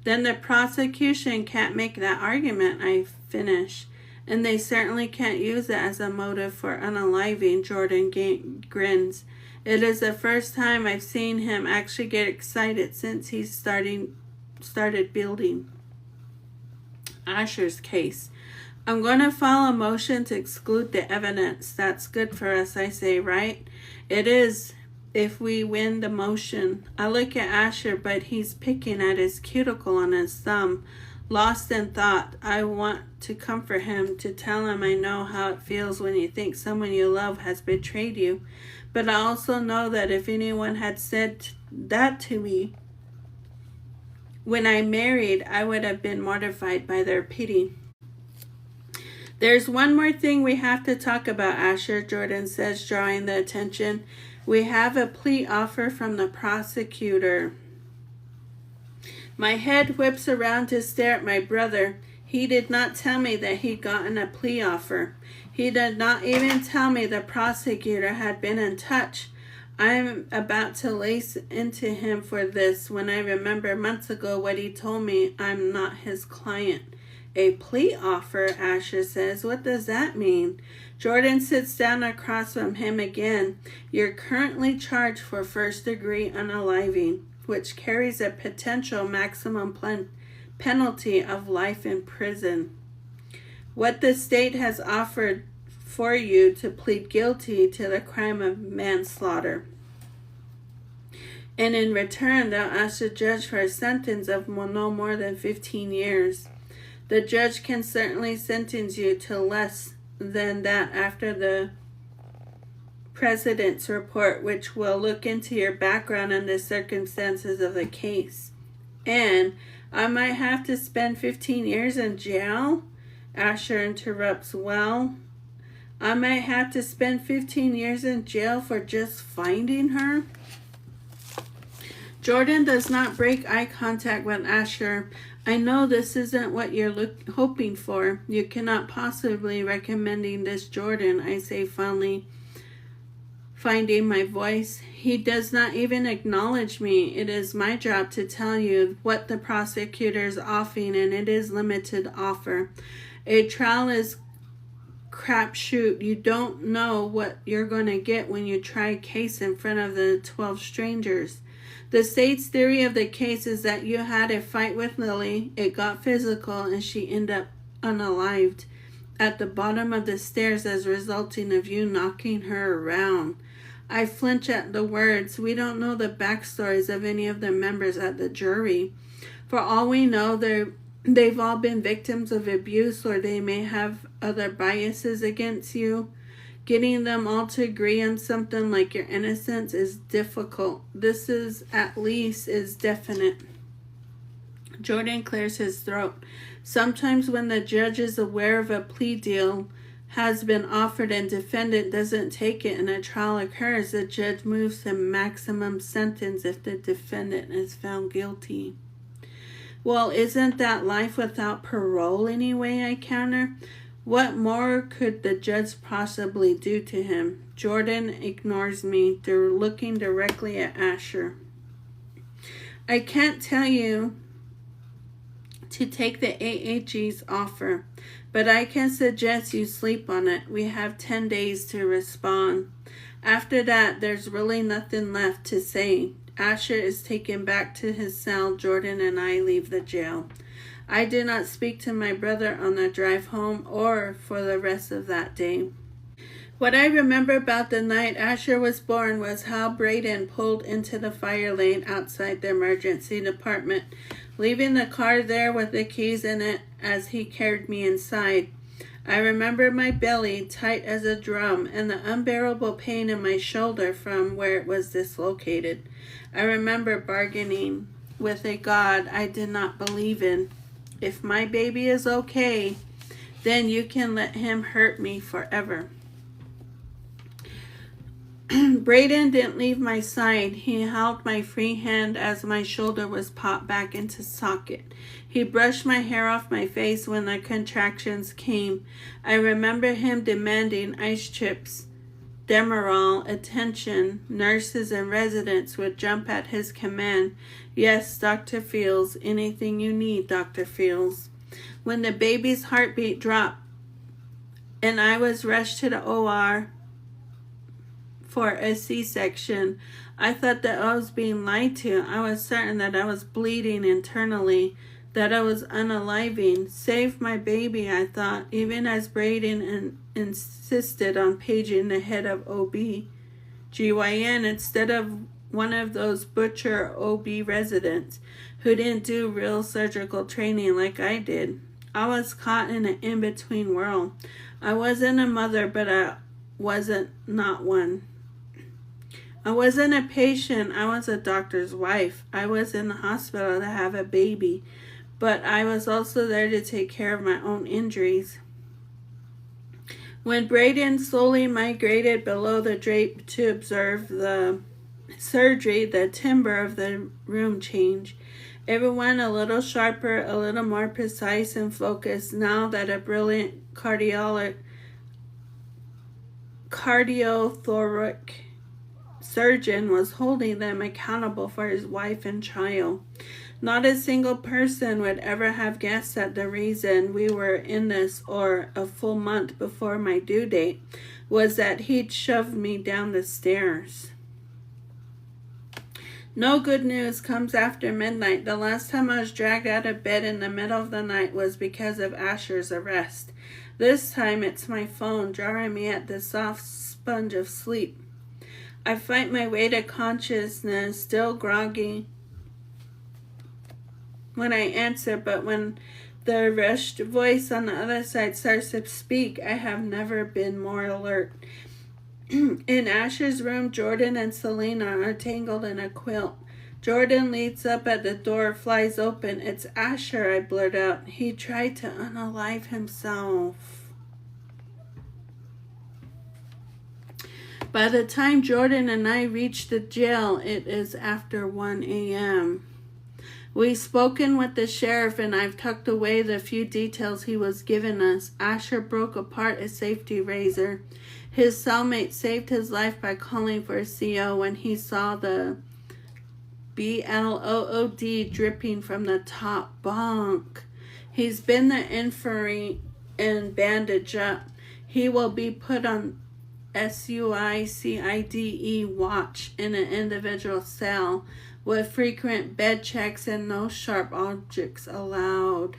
then the prosecution can't make that argument, I finish. And they certainly can't use it as a motive for unaliving, Jordan grins. It is the first time I've seen him actually get excited since he started building Asher's case. I'm going to file a motion to exclude the evidence. That's good for us, I say, right? It is, if we win the motion. I look at Asher, but he's picking at his cuticle on his thumb. Lost in thought, I want to comfort him, to tell him I know how it feels when you think someone you love has betrayed you. But I also know that if anyone had said that to me when I married, I would have been mortified by their pity. There's one more thing we have to talk about, Asher, Jordan says, drawing the attention. We have a plea offer from the prosecutor. My head whips around to stare at my brother. He did not tell me that he'd gotten a plea offer. He did not even tell me the prosecutor had been in touch. I'm about to lace into him for this when I remember months ago what he told me. I'm not his client. A plea offer, Asher says. What does that mean? Jordan sits down across from him again. You're currently charged for first-degree unaliving, which carries a potential maximum penalty of life in prison. What the state has offered for you to plead guilty to the crime of manslaughter. And in return, they'll ask the judge for a sentence of no more than 15 years. The judge can certainly sentence you to less than that after the president's report, which will look into your background and the circumstances of the case. And I might have to spend 15 years in jail? Asher interrupts. Well, I might have to spend 15 years in jail for just finding her? Jordan does not break eye contact with Asher. I know this isn't what you're hoping for. You cannot possibly recommending this, Jordan, I say fondly, finding my voice. He does not even acknowledge me. It is my job to tell you what the prosecutor is offering, and it is limited offer. A trial is crapshoot. You don't know what you're going to get when you try a case in front of the 12 strangers. The state's theory of the case is that you had a fight with Lily, it got physical, and she ended up unalived at the bottom of the stairs as resulting of you knocking her around. I flinch at the words. We don't know the backstories of any of the members at the jury. For all we know, they've all been victims of abuse, or they may have other biases against you. Getting them all to agree on something like your innocence is difficult. This is, at least, is definite. Jordan clears his throat. Sometimes when the judge is aware of a plea deal has been offered and defendant doesn't take it and a trial occurs, the judge moves to maximum sentence if the defendant is found guilty. Well, isn't that life without parole anyway, I counter. What more could the judge possibly do to him? Jordan ignores me, looking directly at Asher. I can't tell you to take the AAG's offer, but I can suggest you sleep on it. We have 10 days to respond. After that, there's really nothing left to say. Asher is taken back to his cell. Jordan and I leave the jail. I did not speak to my brother on the drive home or for the rest of that day. What I remember about the night Asher was born was how Braden pulled into the fire lane outside the emergency department, leaving the car there with the keys in it as he carried me inside. I remember my belly tight as a drum and the unbearable pain in my shoulder from where it was dislocated. I remember bargaining with a God I did not believe in. If my baby is okay, then you can let him hurt me forever. Braden didn't leave my side. He held my free hand as my shoulder was popped back into socket. He brushed my hair off my face when the contractions came. I remember him demanding ice chips, Demerol, attention. Nurses and residents would jump at his command. Yes, Dr. Fields, anything you need, Dr. Fields. When the baby's heartbeat dropped and I was rushed to the OR for a C-section, I thought that I was being lied to. I was certain that I was bleeding internally, that I was unaliving. Save my baby, I thought, even as Braden insisted on paging the head of OB-GYN instead of one of those butcher OB residents who didn't do real surgical training like I did. I was caught in an in-between world. I wasn't a mother, but I wasn't not one. I wasn't a patient. I was a doctor's wife. I was in the hospital to have a baby, but I was also there to take care of my own injuries. When Braden slowly migrated below the drape to observe the surgery, the timbre of the room changed. Everyone a little sharper, a little more precise and focused now that a brilliant cardiothoracic surgeon was holding them accountable for his wife and child. Not a single person would ever have guessed that the reason we were in this, or a full month before my due date, was that he'd shoved me down the stairs. No good news comes after midnight. The last time I was dragged out of bed in the middle of the night was because of Asher's arrest. This time it's my phone jarring me at the soft sponge of sleep. I fight my way to consciousness, still groggy when I answer, but when the rushed voice on the other side starts to speak, I have never been more alert. In Asher's room, Jordan and Selena are tangled in a quilt. Jordan leads up at the door, flies open. It's Asher, I blurt out. He tried to unalive himself. By the time Jordan and I reach the jail, it is after 1 a.m. We've spoken with the sheriff and I've tucked away the few details he was giving us. Asher broke apart a safety razor. His cellmate saved his life by calling for a CO when he saw the BLOOD dripping from the top bunk. He's been the infirmary and bandaged up. He will be put on SUICIDE watch in an individual cell with frequent bed checks and no sharp objects allowed.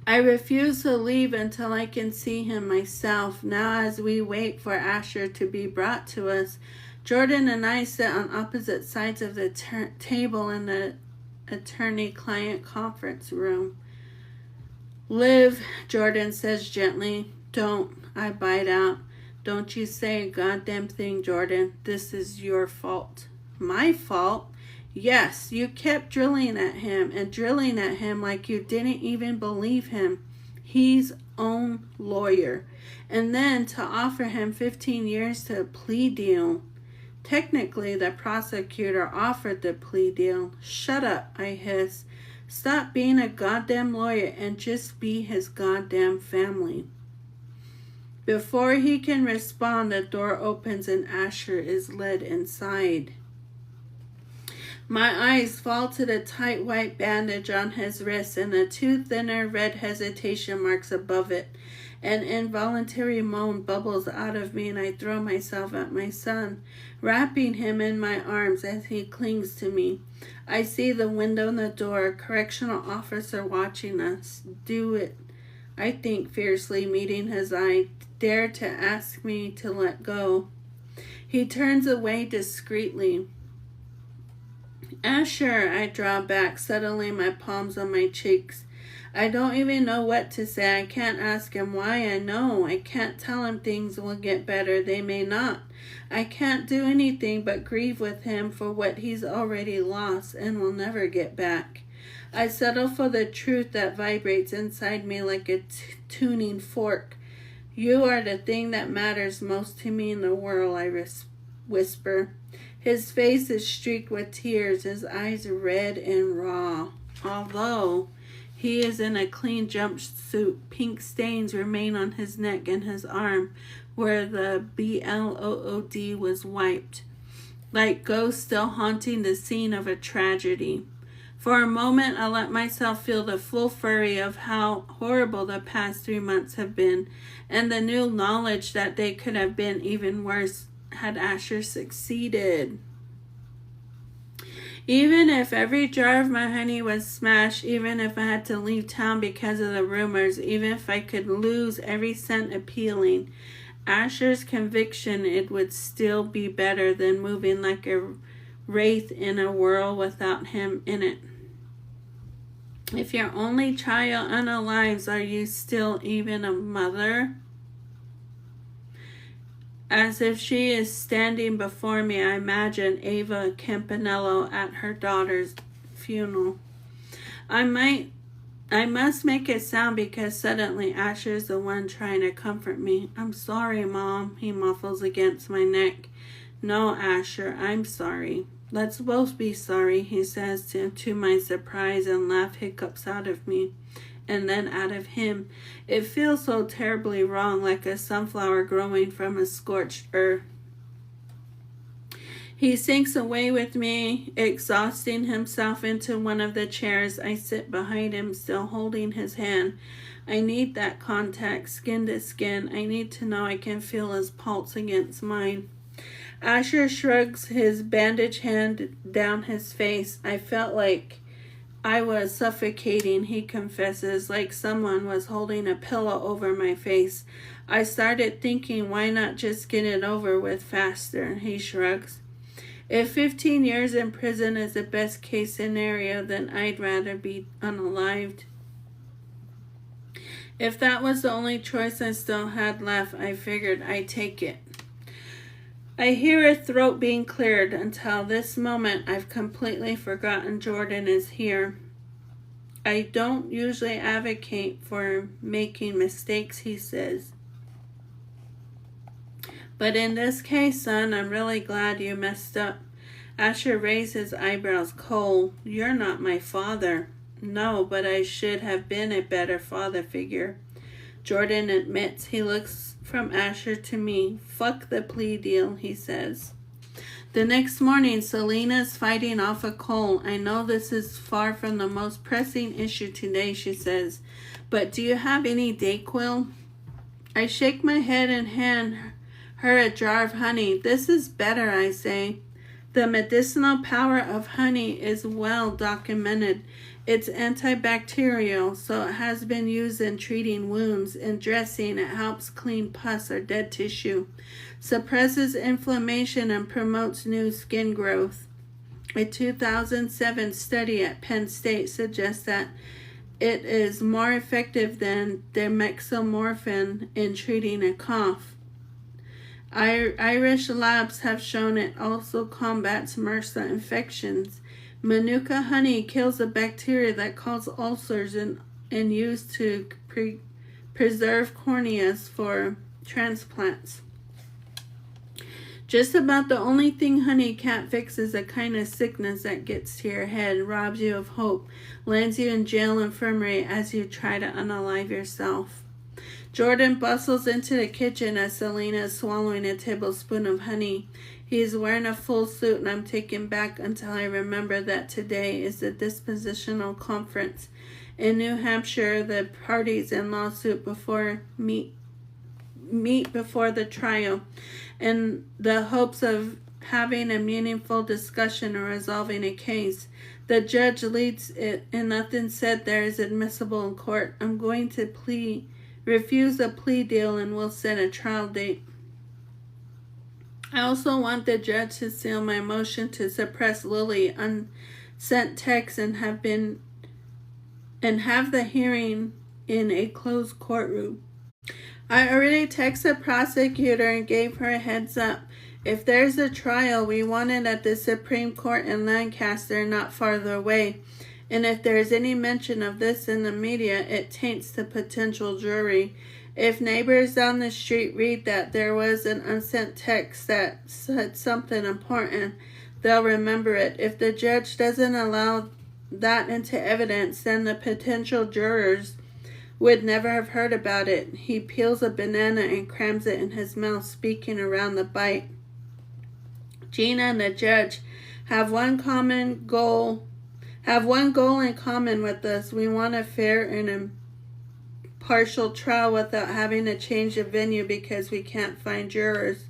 I refuse to leave until I can see him myself. Now, as we wait for Asher to be brought to us, Jordan and I sit on opposite sides of the table in the attorney-client conference room. Liv, Jordan says gently. Don't, I bite out. Don't you say a goddamn thing, Jordan. This is your fault. My fault? Yes, you kept drilling at him like you didn't even believe him. He's own lawyer. And then to offer him 15 years to a plea deal. Technically, the prosecutor offered the plea deal. Shut up, I hiss. Stop being a goddamn lawyer and just be his goddamn family. Before he can respond, the door opens and Asher is led inside. My eyes fall to the tight white bandage on his wrist and the two thinner red hesitation marks above it. An involuntary moan bubbles out of me and I throw myself at my son, wrapping him in my arms as he clings to me. I see the window and the door, a correctional officer watching us. Do it, I think fiercely, meeting his eye. Dare to ask me to let go. He turns away discreetly. Asher, I draw back, settling my palms on my cheeks. I don't even know what to say. I can't ask him why I know. I can't tell him things will get better. They may not. I can't do anything but grieve with him for what he's already lost and will never get back. I settle for the truth that vibrates inside me like a tuning fork. You are the thing that matters most to me in the world, I whisper. His face is streaked with tears, his eyes red and raw. Although he is in a clean jumpsuit, pink stains remain on his neck and his arm where the BLOOD was wiped, like ghosts still haunting the scene of a tragedy. For a moment, I let myself feel the full fury of how horrible the past 3 months have been, and the new knowledge that they could have been even worse had Asher succeeded. Even if every jar of my honey was smashed, even if I had to leave town because of the rumors, even if I could lose every cent appealing, Asher's conviction, it would still be better than moving like a wraith in a world without him in it. If your only child unalives, are you still even a mother? As if she is standing before me, I imagine Ava Campanello at her daughter's funeral. I must make it sound because suddenly Asher's the one trying to comfort me. I'm sorry, Mom, he muffles against my neck. No, Asher, I'm sorry. Let's both be sorry, he says to my surprise, and laugh hiccups out of me. And then out of him. It feels so terribly wrong, like a sunflower growing from a scorched earth. He sinks away with me, exhausting himself into one of the chairs. I sit behind him, still holding his hand. I need that contact, skin to skin. I need to know I can feel his pulse against mine. Asher shrugs his bandaged hand down his face. I felt like I was suffocating, he confesses, like someone was holding a pillow over my face. I started thinking, why not just get it over with faster? He shrugs. If 15 years in prison is the best case scenario, then I'd rather be unalived. If that was the only choice I still had left, I figured I'd take it. I hear a throat being cleared. Until this moment, I've completely forgotten Jordan is here. I don't usually advocate for making mistakes, he says. But in this case, son, I'm really glad you messed up. Asher raised his eyebrows cold. You're not my father. No, but I should have been a better father figure. Jordan admits. He looks from Asher to me. Fuck the plea deal, he says. The next morning, Selena's fighting off a cold. I know this is far from the most pressing issue today, she says. But do you have any Dayquil? I shake my head and hand her a jar of honey. This is better, I say. The medicinal power of honey is well documented. It's antibacterial, so it has been used in treating wounds. In dressing, it helps clean pus or dead tissue, suppresses inflammation, and promotes new skin growth. A 2007 study at Penn State suggests that it is more effective than dexamorphin in treating a cough. Irish labs have shown it also combats MRSA infections. Manuka honey kills a bacteria that cause ulcers and used to preserve corneas for transplants. Just about the only thing honey can't fix is a kind of sickness that gets to your head, robs you of hope, lands you in jail infirmary as you try to unalive yourself. Jordan bustles into the kitchen as Selena is swallowing a tablespoon of honey. He is wearing a full suit, and I'm taken back until I remember that today is the dispositional conference. In New Hampshire, the parties in lawsuit meet before the trial in the hopes of having a meaningful discussion or resolving a case. The judge leads it, and nothing said there is admissible in court. I'm going to refuse a plea deal and will set a trial date. I also want the judge to seal my motion to suppress Lily unsent texts and have the hearing in a closed courtroom. I already texted the prosecutor and gave her a heads up. If there's a trial, we want it at the Supreme Court in Lancaster, not farther away. And if there's any mention of this in the media, it taints the potential jury. If neighbors down the street read that there was an unsent text that said something important, they'll remember it. If the judge doesn't allow that into evidence, then the potential jurors would never have heard about it. He peels a banana and crams it in his mouth, speaking around the bite. Gina and the judge have one goal in common with us. We want a fair and impartial trial without having to change the venue because we can't find jurors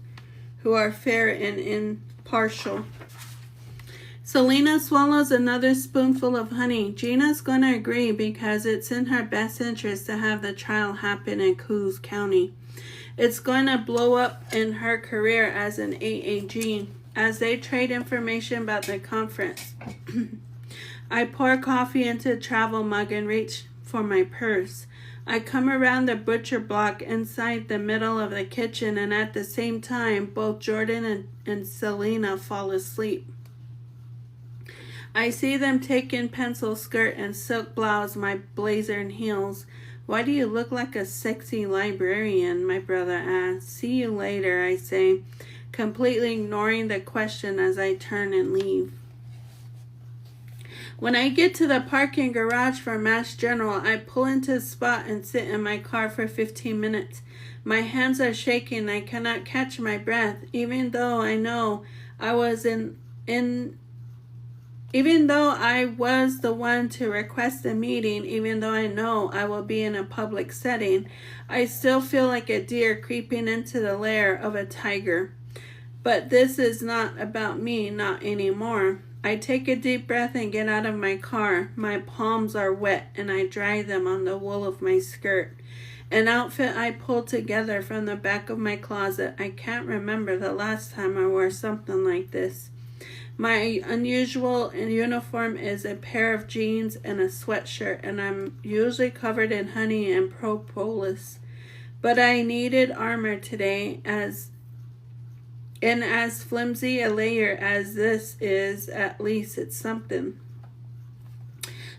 who are fair and impartial. Selena swallows another spoonful of honey. Gina's going to agree because it's in her best interest to have the trial happen in Coos County. It's going to blow up in her career as an AAG as they trade information about the conference. I pour coffee into a travel mug and reach for my purse. I come around the butcher block inside the middle of the kitchen, and at the same time, both Jordan and Selena fall asleep. I see them taking pencil skirt and silk blouse, my blazer and heels. Why do you look like a sexy librarian? My brother asks. See you later, I say, completely ignoring the question as I turn and leave. When I get to the parking garage for Mass General, I pull into a spot and sit in my car for 15 minutes. My hands are shaking. I cannot catch my breath, even though I know I was even though I was the one to request a meeting, even though I know I will be in a public setting, I still feel like a deer creeping into the lair of a tiger. But this is not about me, not anymore. I take a deep breath and get out of my car. My palms are wet and I dry them on the wool of my skirt. An outfit I pulled together from the back of my closet. I can't remember the last time I wore something like this. My unusual uniform is a pair of jeans and a sweatshirt, and I'm usually covered in honey and propolis. But I needed armor today, as flimsy a layer as this is, at least it's something.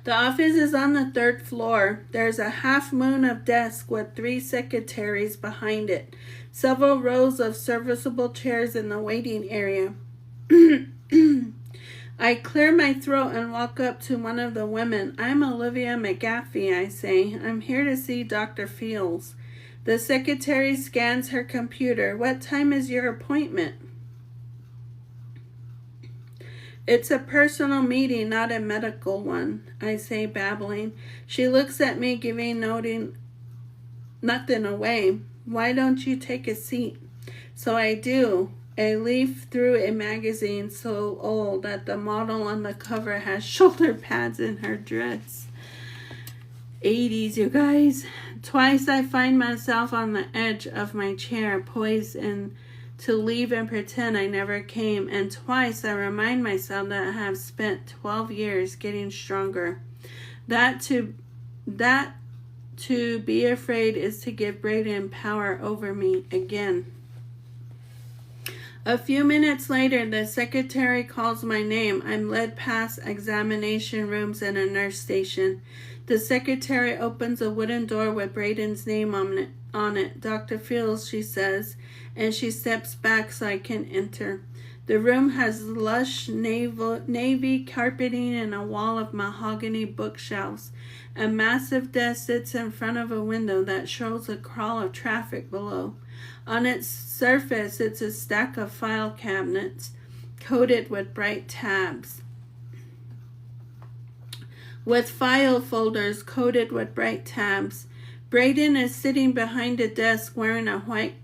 The office is on the 3rd floor. There's a half moon of desk with 3 secretaries behind it. Several rows of serviceable chairs in the waiting area. I clear my throat and walk up to one of the women. I'm Olivia McGaffey, I say. I'm here to see Dr. Fields. The secretary scans her computer. What time is your appointment? It's a personal meeting, not a medical one, I say, babbling. She looks at me, noting nothing away. Why don't you take a seat? So I do. I leaf through a magazine so old that the model on the cover has shoulder pads in her dress. 80s, you guys. Twice I find myself on the edge of my chair, poised and to leave and pretend I never came. And twice I remind myself that I have spent 12 years getting stronger. That to be afraid is to give Braden power over me again. A few minutes later, the secretary calls my name. I'm led past examination rooms and a nurse station. The secretary opens a wooden door with Braden's name on it. Dr. Fields, she says, and she steps back so I can enter. The room has lush navy carpeting and a wall of mahogany bookshelves. A massive desk sits in front of a window that shows a crawl of traffic below. On its surface, it's a stack of file cabinets coated with bright tabs. With file folders coated with bright tabs. Braden is sitting behind a desk wearing a white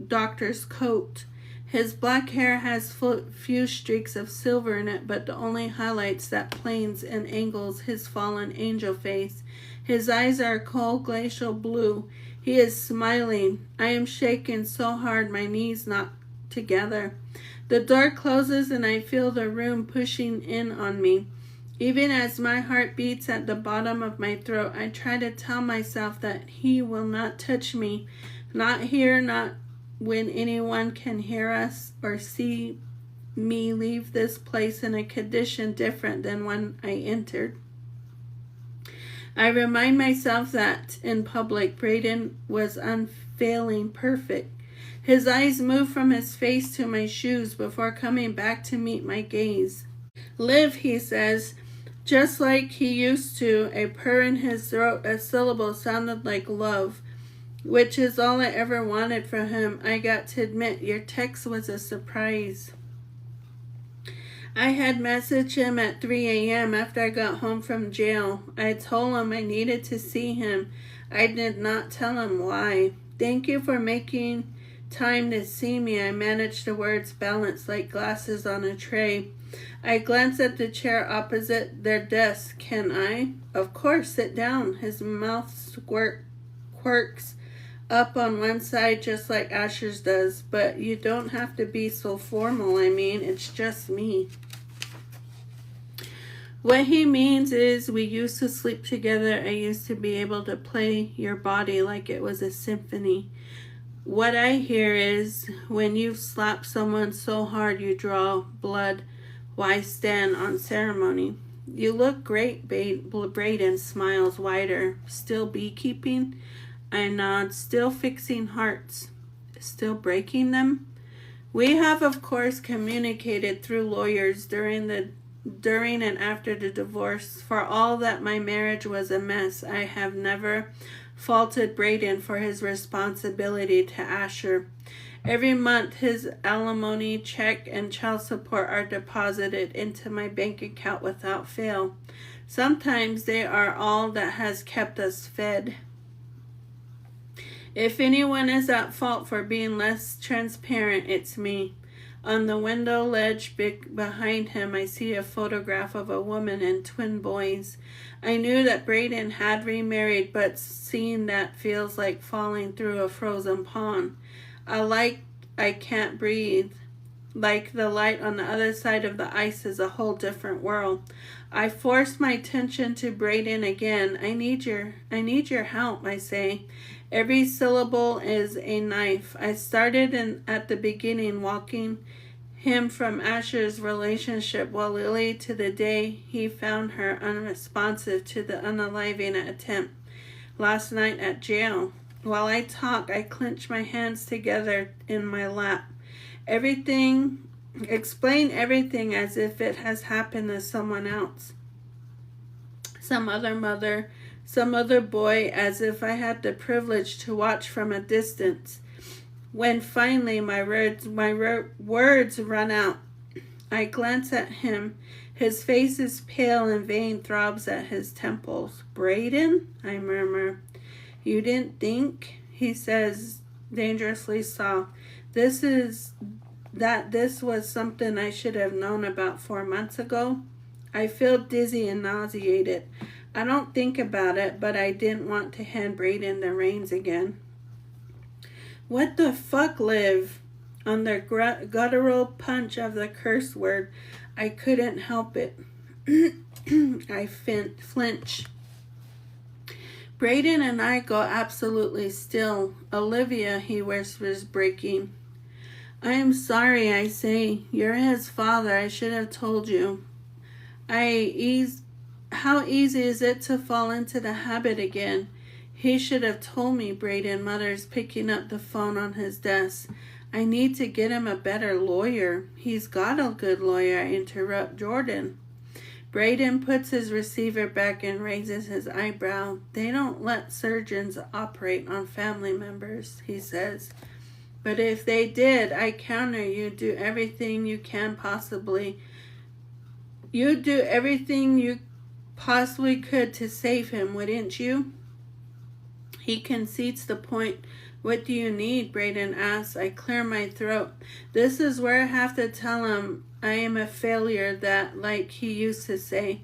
doctor's coat. His black hair has few streaks of silver in it, but the only highlights that planes and angles his fallen angel face. His eyes are cold glacial blue. He is smiling. I am shaken so hard my knees knock together. The door closes and I feel the room pushing in on me. Even as my heart beats at the bottom of my throat, I try to tell myself that he will not touch me. Not here, not when anyone can hear us or see me leave this place in a condition different than when I entered. I remind myself that in public, Braden was unfailing perfect. His eyes move from his face to my shoes before coming back to meet my gaze. Live, he says, just like he used to. A purr in his throat, a syllable sounded like love, which is all I ever wanted from him. I got to admit, your text was a surprise. I had messaged him at 3 a.m. after I got home from jail. I told him I needed to see him. I did not tell him why. Thank you for making time to see me. I managed the words balanced like glasses on a tray. I glanced at the chair opposite their desk. Can I? Of course, sit down. His mouth quirks up on one side just like Asher's does. But you don't have to be so formal. I mean, it's just me. What he means is we used to sleep together. I used to be able to play your body like it was a symphony. What I hear is when you slap someone so hard you draw blood, why stand on ceremony? You look great, Braden smiles wider. Still beekeeping? I nod. Still fixing hearts? Still breaking them? We have, of course, communicated through lawyers during and after the divorce. For all that my marriage was a mess, I have never faulted Braden for his responsibility to Asher. Every month, his alimony check and child support are deposited into my bank account without fail. Sometimes they are all that has kept us fed. If anyone is at fault for being less transparent, it's me. On the window ledge behind him, I see a photograph of a woman and twin boys. I knew that Braden had remarried, but seeing that feels like falling through a frozen pond. I can't breathe. Like the light on the other side of the ice is a whole different world. I force my attention to Braden again. I need your help, I say. Every syllable is a knife. I started at the beginning, walking him from Asher's relationship with Lily to the day he found her unresponsive to the unaliving attempt last night at jail. While I talk, I clench my hands together in my lap. Explain everything as if it has happened to someone else. Some other mother, some other boy, as if I had the privilege to watch from a distance. When finally my words run out, I glance at him. His face is pale and vein throbs at his temples. Braden? I murmur. You didn't think? He says, dangerously soft. This was something I should have known about 4 months ago. I feel dizzy and nauseated. I don't think about it, but I didn't want to hand Braden the reins again. What the fuck, Liv? On the guttural punch of the curse word, I couldn't help it. I flinch. Braden and I go absolutely still. Olivia, he whispers, breaking. I am sorry, I say. You're his father. I should have told you. How easy is it to fall into the habit again? He should have told me, Braden mutters, picking up the phone on his desk. I need to get him a better lawyer. He's got a good lawyer, I interrupt Jordan. Braden puts his receiver back and raises his eyebrow. They don't let surgeons operate on family members, he says. But if they did, I counter you do everything you can possibly. You'd do everything you possibly could to save him, wouldn't you? He concedes the point. What do you need? Braden asks. I clear my throat. This is where I have to tell him I am a failure, that, like he used to say,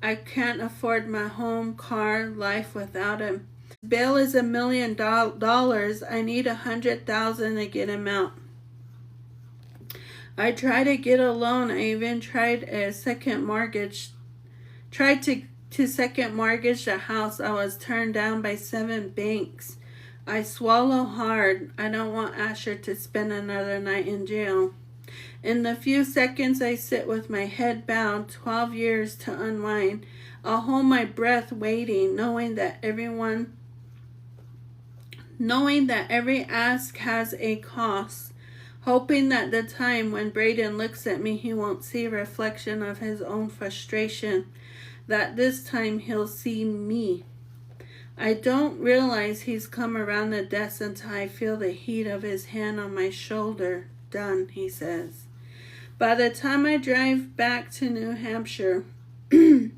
I can't afford my home, car, life without him. Bail is $1 million. I need $100,000 to get him out. I tried to get a loan. I even tried a second mortgage. Tried to second mortgage the house. I was turned down by 7 banks. I swallow hard. I don't want Asher to spend another night in jail. In the few seconds I sit with my head bowed, 12 years to unwind, I'll hold my breath waiting, knowing that every ask has a cost, hoping that the time when Braden looks at me he won't see a reflection of his own frustration, that this time he'll see me. I don't realize he's come around the desk until I feel the heat of his hand on my shoulder. Done, he says. By the time I drive back to New Hampshire, the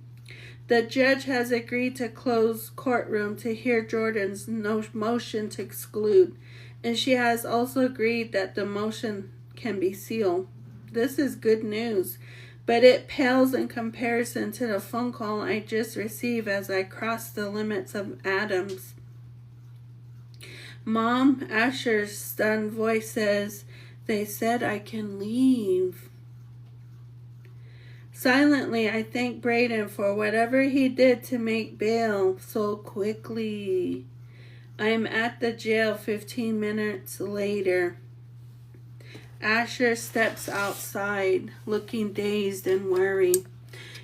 judge has agreed to close courtroom to hear Jordan's motion to exclude, and she has also agreed that the motion can be sealed. This is good news, but it pales in comparison to the phone call I just received as I cross the limits of Adams. Mom, Asher's stunned voice says, they said I can leave. Silently, I thank Braden for whatever he did to make bail so quickly. I am at the jail 15 minutes later. Asher steps outside, looking dazed and worried.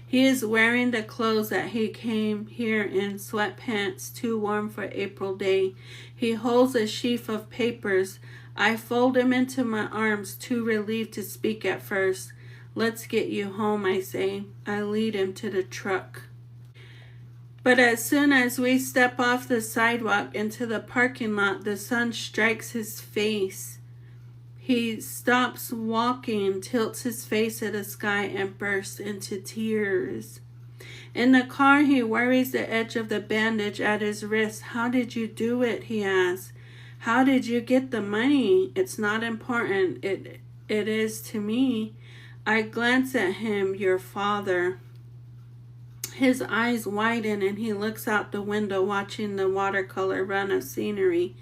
He is wearing the clothes that he came here in, sweatpants, too warm for April day. He holds a sheaf of papers. I fold him into my arms, too relieved to speak at first. Let's get you home, I say. I lead him to the truck. But as soon as we step off the sidewalk into the parking lot, the sun strikes his face. He stops walking, tilts his face at the sky, and bursts into tears. In the car, he worries the edge of the bandage at his wrist. How did you do it? He asks. How did you get the money? It's not important. It is to me. I glance at him, your father. His eyes widen and he looks out the window watching the watercolor run of scenery.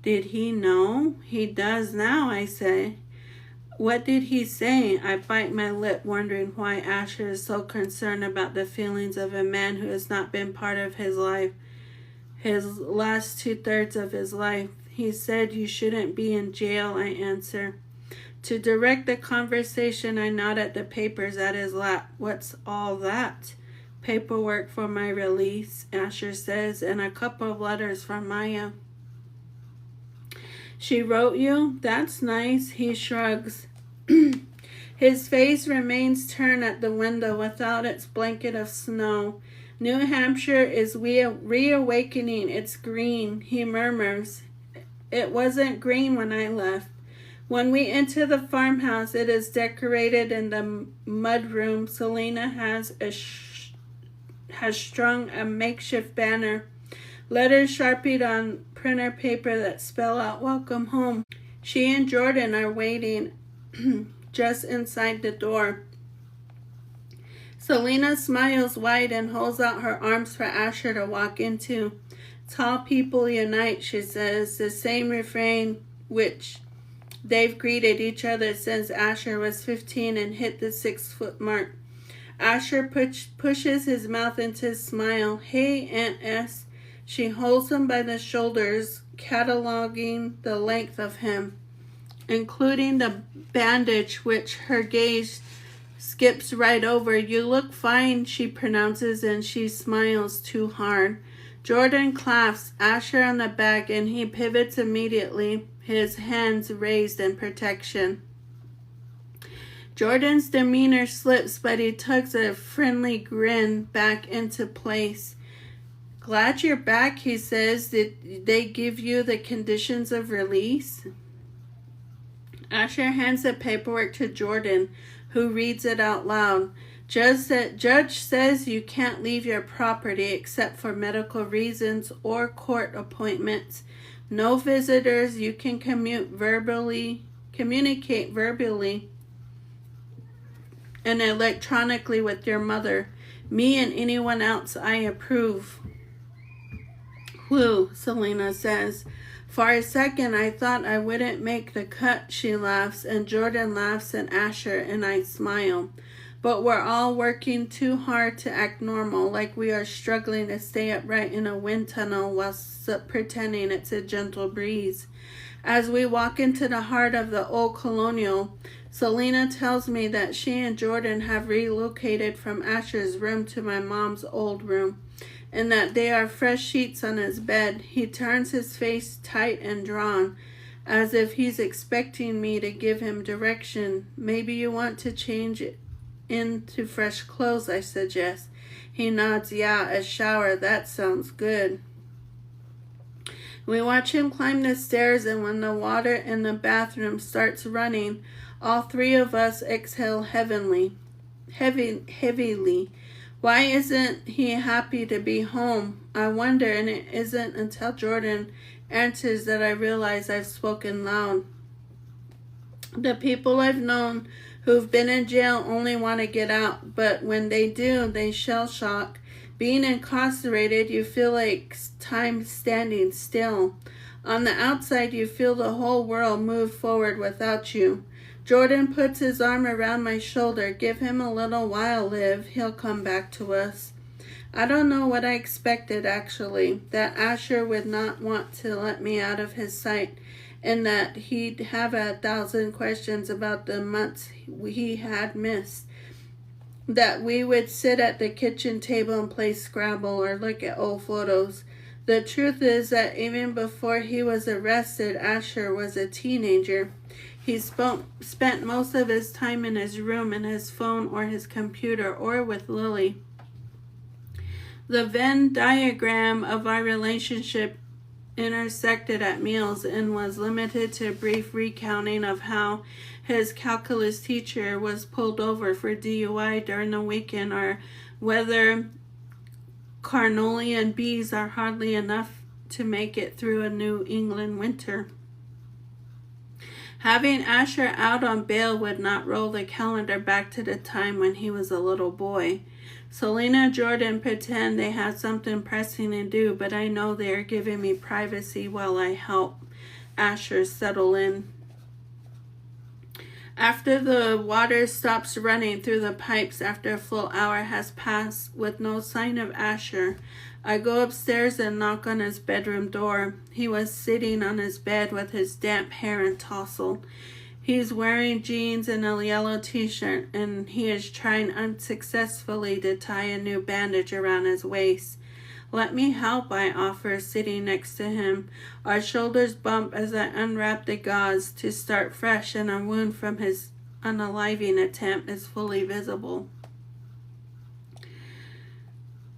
Did he know? He does now, I say. What did he say? I bite my lip, wondering why Asher is so concerned about the feelings of a man who has not been part of his life, his last 2/3 of his life. He said you shouldn't be in jail, I answer. To direct the conversation, I nod at the papers at his lap. What's all that? Paperwork for my release, Asher says, and a couple of letters from Maya. She wrote you? That's nice, he shrugs. His face remains turned at the window without its blanket of snow. New Hampshire is reawakening. It's green, he murmurs. It wasn't green when I left. When we enter the farmhouse, it is decorated in the mudroom. Selena has strung a makeshift banner. Letters sharpied on printer paper that spell out welcome home. She and Jordan are waiting just inside the door. Selena smiles wide and holds out her arms for Asher to walk into. Tall people unite, she says, the same refrain which they've greeted each other since Asher was 15 and hit the 6-foot mark. Asher pushes his mouth into a smile. Hey, Aunt S. She holds him by the shoulders, cataloging the length of him, including the bandage which her gaze skips right over. You look fine, she pronounces, and she smiles too hard. Jordan claps Asher on the back and he pivots immediately, his hands raised in protection. Jordan's demeanor slips, but he tugs a friendly grin back into place. Glad you're back, he says. Did they give you the conditions of release? Asher hands the paperwork to Jordan, who reads it out loud. Judge says you can't leave your property except for medical reasons or court appointments. No visitors. You can communicate verbally and electronically with your mother. Me and anyone else I approve. Whew, Selena says. For a second I thought I wouldn't make the cut, she laughs, and Jordan laughs at Asher, and I smile. But we're all working too hard to act normal, like we are struggling to stay upright in a wind tunnel while pretending it's a gentle breeze. As we walk into the heart of the old colonial, Selena tells me that she and Jordan have relocated from Asher's room to my mom's old room, and that there are fresh sheets on his bed. He turns his face tight and drawn, as if he's expecting me to give him direction. Maybe you want to change into fresh clothes, I suggest. He nods. Yeah, a shower. That sounds good. We watch him climb the stairs, and when the water in the bathroom starts running, all three of us exhale heavily. Why isn't he happy to be home? I wonder, and it isn't until Jordan answers that I realize I've spoken loud. The people I've known who've been in jail only want to get out, but when they do, they shell shock. Being incarcerated, you feel like time standing still. On the outside, you feel the whole world move forward without you. Jordan puts his arm around my shoulder. Give him a little while, Liv. He'll come back to us. I don't know what I expected, actually. That Asher would not want to let me out of his sight, and that he'd have 1,000 questions about the months he had missed. That we would sit at the kitchen table and play Scrabble or look at old photos. The truth is that even before he was arrested, Asher was a teenager. He spent most of his time in his room, in his phone or his computer, or with Lily. The Venn diagram of our relationship intersected at meals and was limited to a brief recounting of how his calculus teacher was pulled over for DUI during the weekend, or whether carnelian bees are hardly enough to make it through a New England winter. Having Asher out on bail would not roll the calendar back to the time when he was a little boy. Selena and Jordan pretend they have something pressing to do, but I know they are giving me privacy while I help Asher settle in. After the water stops running through the pipes after a full hour has passed with no sign of Asher, I go upstairs and knock on his bedroom door. He was sitting on his bed with his damp hair and tousled. He's wearing jeans and a yellow t-shirt, and he is trying unsuccessfully to tie a new bandage around his waist. Let me help, I offer, sitting next to him. Our shoulders bump as I unwrap the gauze to start fresh, and a wound from his unaliving attempt is fully visible.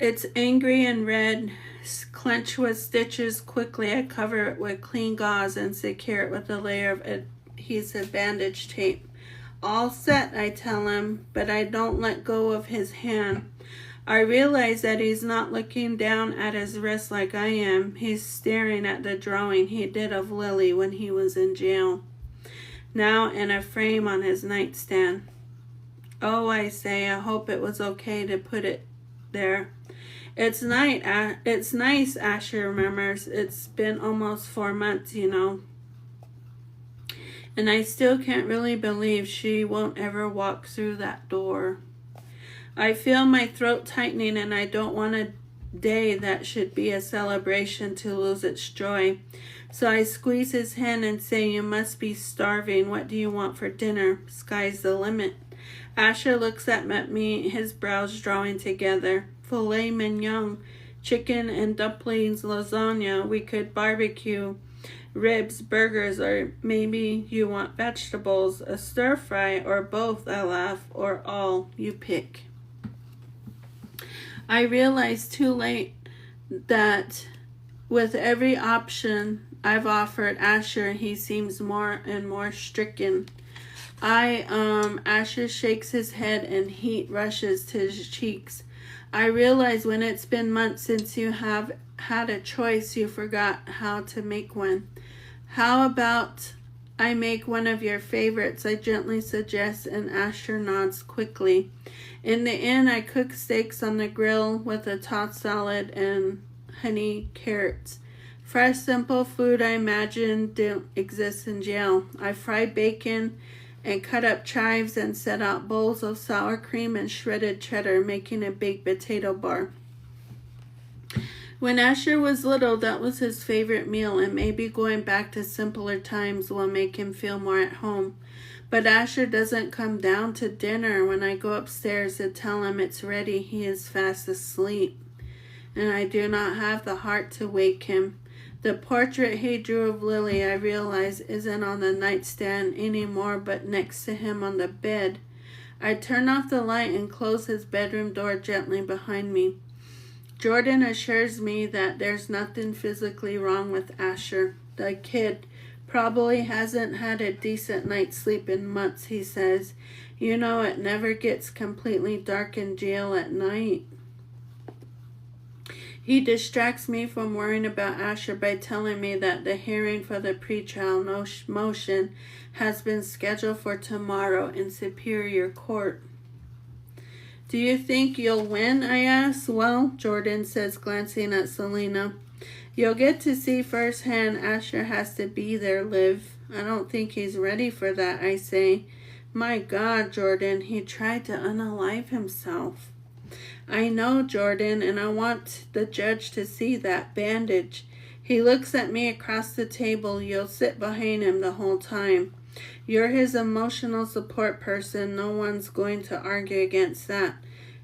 It's angry and red, clenched with stitches. Quickly, I cover it with clean gauze and secure it with a layer of adhesive bandage tape. All set, I tell him, but I don't let go of his hand. I realize that he's not looking down at his wrist like I am. He's staring at the drawing he did of Lily when he was in jail, now in a frame on his nightstand. Oh, I say, I hope it was okay to put it there. It's nice, Asher murmurs. It's been almost 4 months, you know. And I still can't really believe she won't ever walk through that door. I feel my throat tightening, and I don't want a day that should be a celebration to lose its joy. So I squeeze his hand and say, you must be starving. What do you want for dinner? Sky's the limit. Asher looks at me, his brows drawing together. Filet mignon, chicken and dumplings, lasagna. We could barbecue, ribs, burgers, or maybe you want vegetables, a stir fry, or both, I laugh, or all. You pick. I realize too late that with every option I've offered Asher, he seems more and more stricken. Asher shakes his head and heat rushes to his cheeks. I realize when it's been months since you have had a choice, you forgot how to make one. How about I make one of your favorites? I gently suggest, and Asher nods quickly. In the end, I cook steaks on the grill with a tossed salad and honey carrots. Fresh, simple food I imagine don't exist in jail. I fry bacon and cut up chives and set out bowls of sour cream and shredded cheddar, making a baked potato bar. When Asher was little, that was his favorite meal, and maybe going back to simpler times will make him feel more at home. But Asher doesn't come down to dinner. When I go upstairs to tell him it's ready, he is fast asleep, and I do not have the heart to wake him. The portrait he drew of Lily, I realize, isn't on the nightstand anymore, but next to him on the bed. I turn off the light and close his bedroom door gently behind me. Jordan assures me that there's nothing physically wrong with Asher. The kid probably hasn't had a decent night's sleep in months, he says. You know, it never gets completely dark in jail at night. He distracts me from worrying about Asher by telling me that the hearing for the pretrial motion has been scheduled for tomorrow in Superior Court. Do you think you'll win? I ask. Well, Jordan says, glancing at Selena. You'll get to see firsthand. Asher has to be there, Liv. I don't think he's ready for that, I say. My God, Jordan, he tried to unalive himself. I know, Jordan, and I want the judge to see that bandage. He looks at me across the table. You'll sit behind him the whole time. You're his emotional support person. No one's going to argue against that.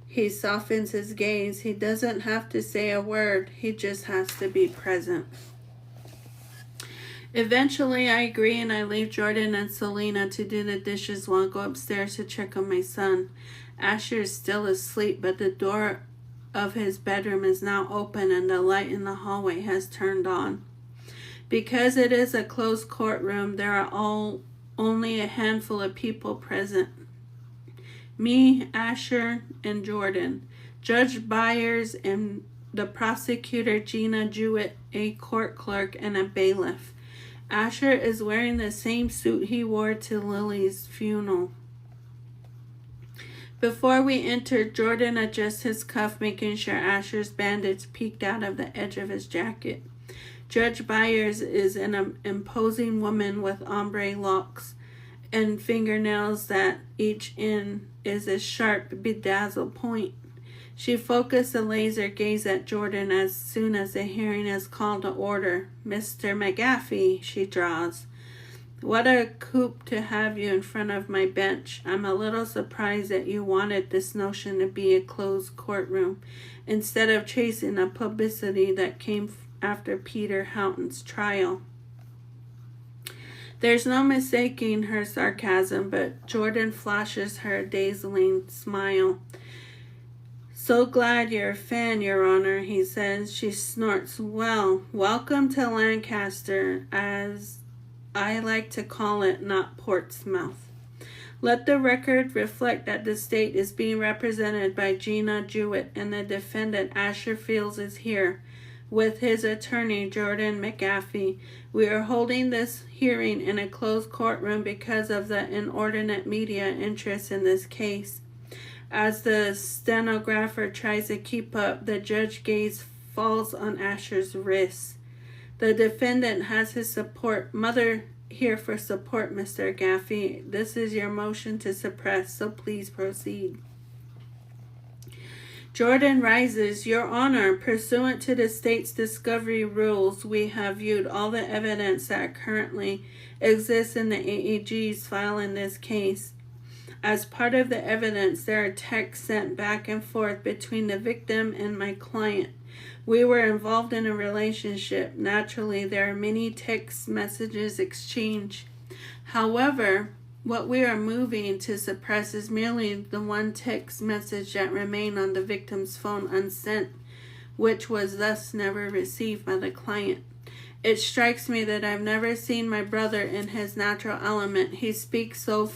He softens his gaze. He doesn't have to say a word. He just has to be present. Eventually, I agree, and I leave Jordan and Selena to do the dishes while I go upstairs to check on my son. Asher is still asleep, but the door of his bedroom is now open and the light in the hallway has turned on. Because it is a closed courtroom, there are only a handful of people present. Me, Asher, and Jordan. Judge Byers and the prosecutor Gina Jewett, a court clerk, and a bailiff. Asher is wearing the same suit he wore to Lily's funeral. Before we enter, Jordan adjusts his cuff, making sure Asher's bandage peeked out of the edge of his jacket. Judge Byers is an imposing woman with ombre locks and fingernails that each end is a sharp, bedazzled point. She focused a laser gaze at Jordan as soon as the hearing is called to order. Mr. McGaffey, she draws. What a coup to have you in front of my bench. I'm a little surprised that you wanted this notion to be a closed courtroom instead of chasing the publicity that came after Peter Houghton's trial. There's no mistaking her sarcasm, but Jordan flashes her a dazzling smile. So glad you're a fan, Your Honor, he says. She snorts. Well, welcome to Lancaster, as I like to call it, not Portsmouth. Let the record reflect that the state is being represented by Gina Jewett and the defendant Asher Fields is here with his attorney Jordan McAfee. We are holding this hearing in a closed courtroom because of the inordinate media interest in this case. As the stenographer tries to keep up, the judge's gaze falls on Asher's wrist. The defendant has his mother here for support, Mr. Gaffey. This is your motion to suppress, so please proceed. Jordan rises. Your Honor, pursuant to the state's discovery rules, we have viewed all the evidence that currently exists in the AAG's file in this case. As part of the evidence, there are texts sent back and forth between the victim and my client. We were involved in a relationship. Naturally, there are many text messages exchanged. However, what we are moving to suppress is merely the one text message that remained on the victim's phone unsent, which was thus never received by the client. It strikes me that I've never seen my brother in his natural element. He speaks so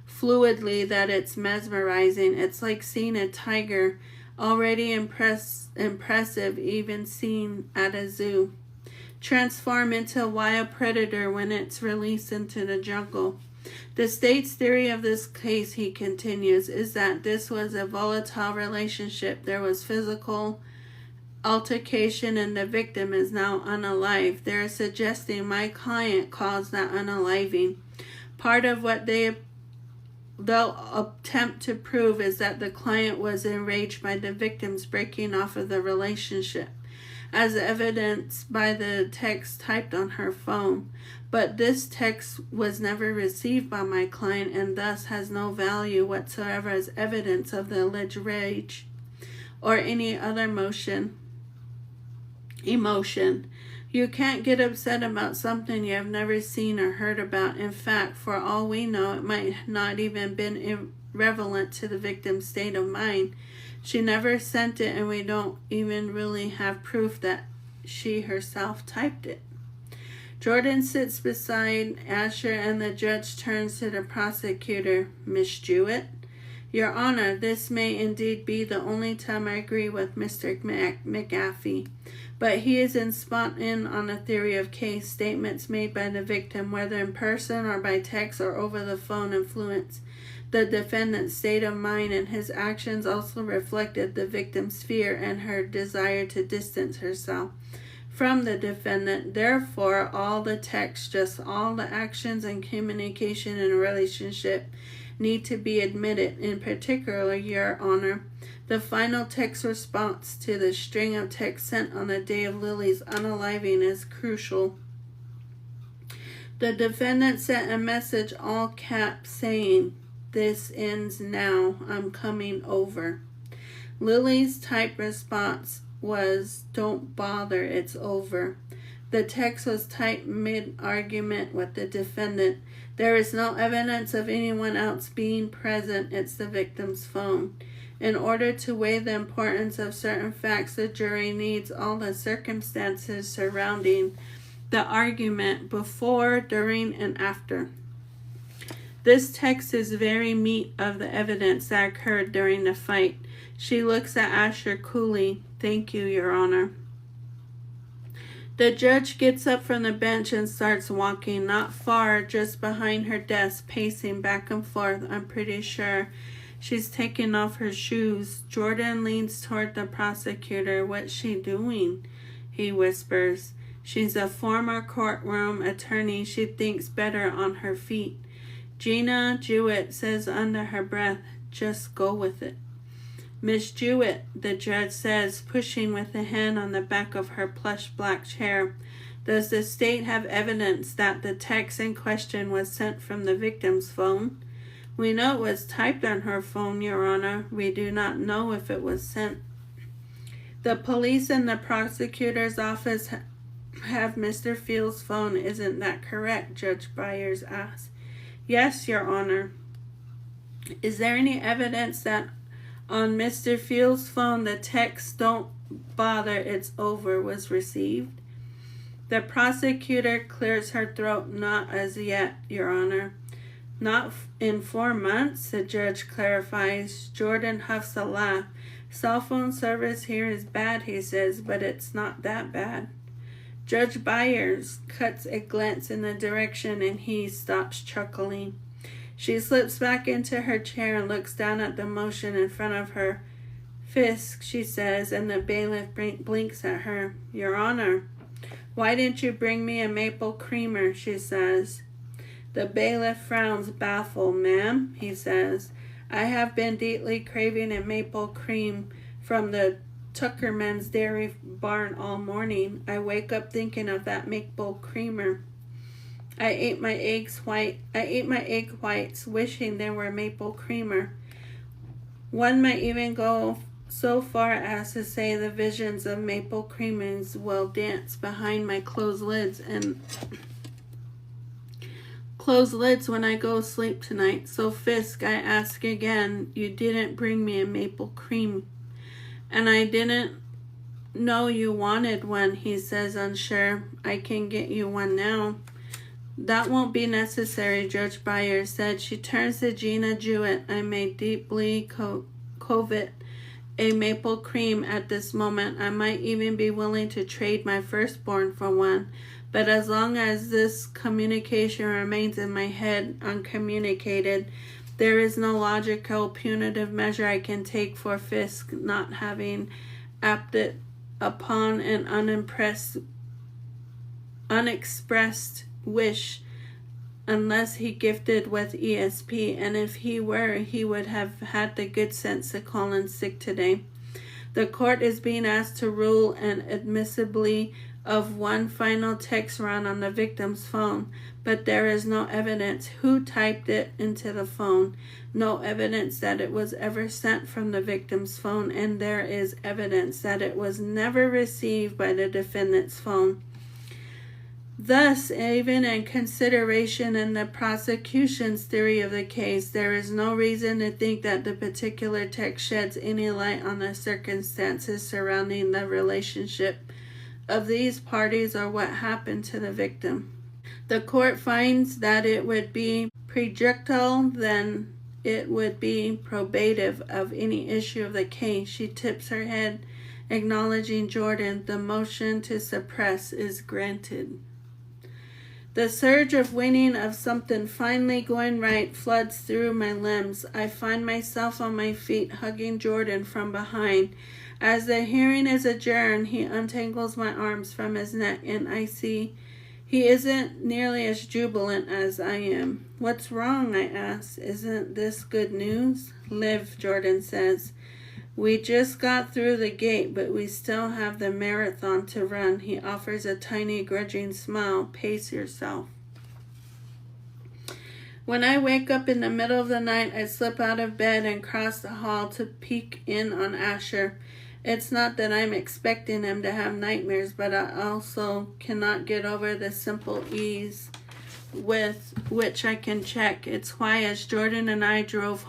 fluidly that it's mesmerizing. It's like seeing a tiger, already impressive, even seen at a zoo, transform into a wild predator when it's released into the jungle. The state's theory of this case, he continues, is that this was a volatile relationship. There was physical altercation and the victim is now unalive. They're suggesting my client caused that unaliving. Part of what they'll attempt to prove is that the client was enraged by the victim's breaking off of the relationship, as evidenced by the text typed on her phone. But this text was never received by my client and thus has no value whatsoever as evidence of the alleged rage or any other emotion. You can't get upset about something you have never seen or heard about. In fact, for all we know, it might not even been irrelevant to the victim's state of mind. She never sent it, and we don't even really have proof that she herself typed it. Jordan sits beside Asher, and the judge turns to the prosecutor. Miss Jewett? Your Honor, this may indeed be the only time I agree with Mr. McAfee, but he is in on a theory of case. Statements made by the victim, whether in person or by text or over the phone, influence the defendant's state of mind, and his actions also reflected the victim's fear and her desire to distance herself from the defendant. Therefore, all the text, just all the actions and communication in a relationship need to be admitted. In particular, Your Honor, the final text response to the string of texts sent on the day of Lily's unaliving is crucial. The defendant sent a message, all caps, saying, "This ends now. I'm coming over." Lily's typed response was, "Don't bother, it's over." The text was typed mid-argument with the defendant. There is no evidence of anyone else being present. It's the victim's phone. In order to weigh the importance of certain facts, the jury needs all the circumstances surrounding the argument before, during, and after. This text is very meat of the evidence that occurred during the fight. She looks at Asher coolly. Thank you, Your Honor. The judge gets up from the bench and starts walking, not far, just behind her desk, pacing back and forth. I'm pretty sure she's taking off her shoes. Jordan leans toward the prosecutor. What's she doing? He whispers. She's a former courtroom attorney. She thinks better on her feet. Gina Jewett says under her breath, just go with it. Miss Jewett, the judge says, pushing with a hand on the back of her plush black chair, does the state have evidence that the text in question was sent from the victim's phone? We know it was typed on her phone, Your Honor. We do not know if it was sent. The police and the prosecutor's office have Mr. Fields' phone. Isn't that correct? Judge Byers asked. Yes, Your Honor. Is there any evidence that on Mr. Fields' phone the text "Don't bother, it's over" was received? The prosecutor clears her throat. Not as yet, Your Honor. Not in 4 months, the judge clarifies. Jordan huffs a laugh. Cell phone service here is bad, he says, but it's not that bad. Judge Byers cuts a glance in the direction and he stops chuckling. She slips back into her chair and looks down at the motion in front of her. Fisk, she says, and the bailiff blinks at her. Your Honor, why didn't you bring me a maple creamer, she says. The bailiff frowns, baffled. Ma'am, he says, I have been deeply craving a maple cream from the Tuckerman's dairy barn all morning. I wake up thinking of that maple creamer. I ate my egg whites, wishing they were maple creamer. One might even go so far as to say the visions of maple creamers will dance behind my closed lids when I go sleep tonight. So Fisk, I ask again, you didn't bring me a maple cream. And I didn't know you wanted one, he says, unsure. I can get you one now. That won't be necessary, Judge Byers said. She turns to Gina Jewett. I may deeply covet a maple cream at this moment. I might even be willing to trade my firstborn for one. But as long as this communication remains in my head uncommunicated, there is no logical punitive measure I can take for Fisk not having acted upon an unexpressed wish unless he gifted with ESP, and if he were, he would have had the good sense to call in sick today. The court is being asked to rule admissibly of one final text run on the victim's phone, but there is no evidence who typed it into the phone, no evidence that it was ever sent from the victim's phone, and there is evidence that it was never received by the defendant's phone. Thus, even in consideration in the prosecution's theory of the case, there is no reason to think that the particular text sheds any light on the circumstances surrounding the relationship of these parties or what happened to the victim. The court finds that it would be prejudicial than it would be probative of any issue of the case. She tips her head, acknowledging Jordan. The motion to suppress is granted. The surge of winning of something finally going right floods through my limbs. I find myself on my feet, hugging Jordan from behind. As the hearing is adjourned, he untangles my arms from his neck, and I see he isn't nearly as jubilant as I am. What's wrong? I ask. Isn't this good news? Liv, Jordan says. We just got through the gate, but we still have the marathon to run. He offers a tiny, grudging smile. Pace yourself. When I wake up in the middle of the night, I slip out of bed and cross the hall to peek in on Asher. It's not that I'm expecting him to have nightmares, but I also cannot get over the simple ease with which I can check. It's why, as Jordan and I drove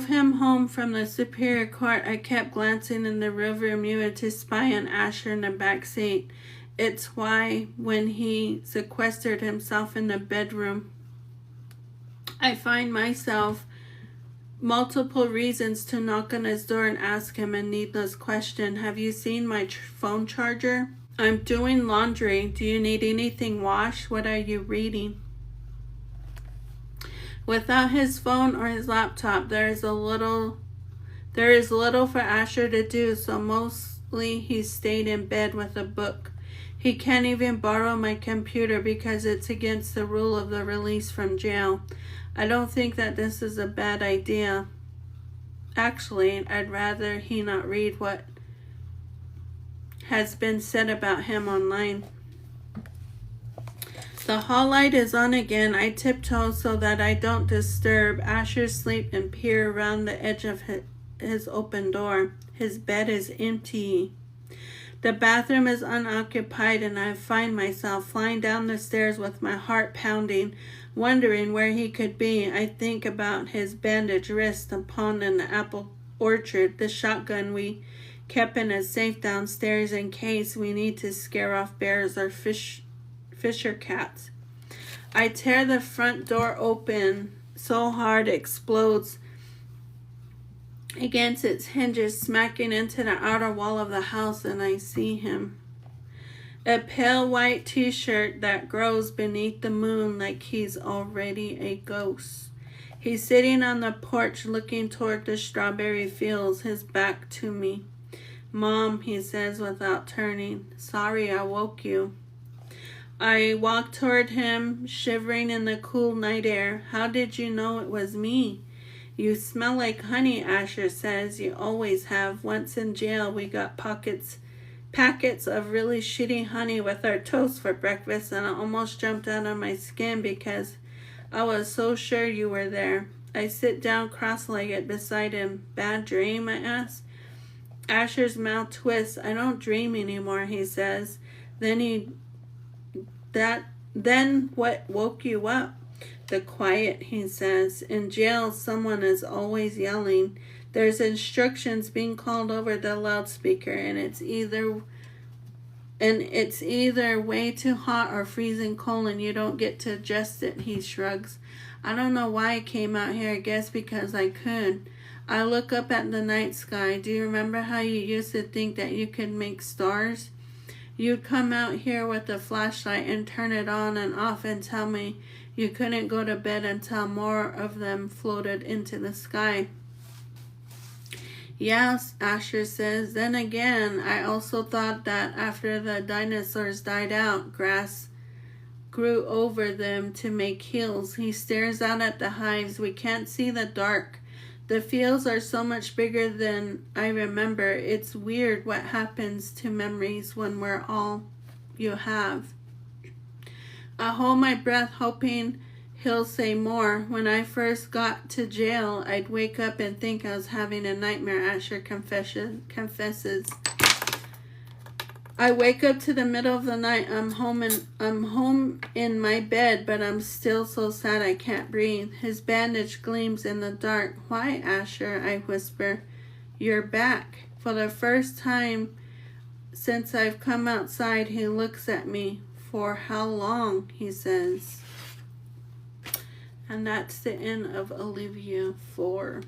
him home from the Superior Court, I kept glancing in the rearview mirror to spy on Asher in the back seat. It's why, when he sequestered himself in the bedroom, I find myself multiple reasons to knock on his door and ask him a needless question. Have you seen my phone charger? I'm doing laundry. Do you need anything washed? What are you reading? Without his phone or his laptop, there is little for Asher to do, so mostly he stayed in bed with a book. He can't even borrow my computer because it's against the rule of the release from jail. I don't think that this is a bad idea. Actually, I'd rather he not read what has been said about him online. The hall light is on again. I tiptoe so that I don't disturb Asher's sleep and peer around the edge of his open door. His bed is empty. The bathroom is unoccupied, and I find myself flying down the stairs with my heart pounding, wondering where he could be. I think about his bandaged wrist upon in the apple orchard, the shotgun we kept in a safe downstairs in case we need to scare off bears or fisher cats. I tear the front door open so hard it explodes against its hinges, smacking into the outer wall of the house, and I see him. A pale white t-shirt that grows beneath the moon like he's already a ghost. He's sitting on the porch looking toward the strawberry fields, his back to me. Mom, he says without turning, sorry I woke you. I walk toward him, shivering in the cool night air. How did you know it was me? You smell like honey, Asher says. You always have. Once in jail, we got packets of really shitty honey with our toast for breakfast, and I almost jumped out of my skin because I was so sure you were there. I sit down cross-legged beside him. Bad dream, I ask. Asher's mouth twists. I don't dream anymore, he says. Then what woke you up? The quiet, he says. In jail, someone is always yelling. There's instructions being called over the loudspeaker, and it's either way too hot or freezing cold, and you don't get to adjust it, he shrugs. I don't know why I came out here. I guess because I could. I look up at the night sky. Do you remember how you used to think that you could make stars? You'd come out here with a flashlight and turn it on and off and tell me you couldn't go to bed until more of them floated into the sky. Yes, Asher says. Then again, I also thought that after the dinosaurs died out, grass grew over them to make hills. He stares out at the hives. We can't see the dark. The fields are so much bigger than I remember. It's weird what happens to memories when we're all you have. I hold my breath, hoping he'll say more. When I first got to jail, I'd wake up and think I was having a nightmare, Asher confesses. I wake up to the middle of the night. I'm home in my bed, but I'm still so sad I can't breathe. His bandage gleams in the dark. Why, Asher? I whisper. You're back. For the first time since I've come outside, he looks at me. For how long? He says. And that's the end of Olivia 4.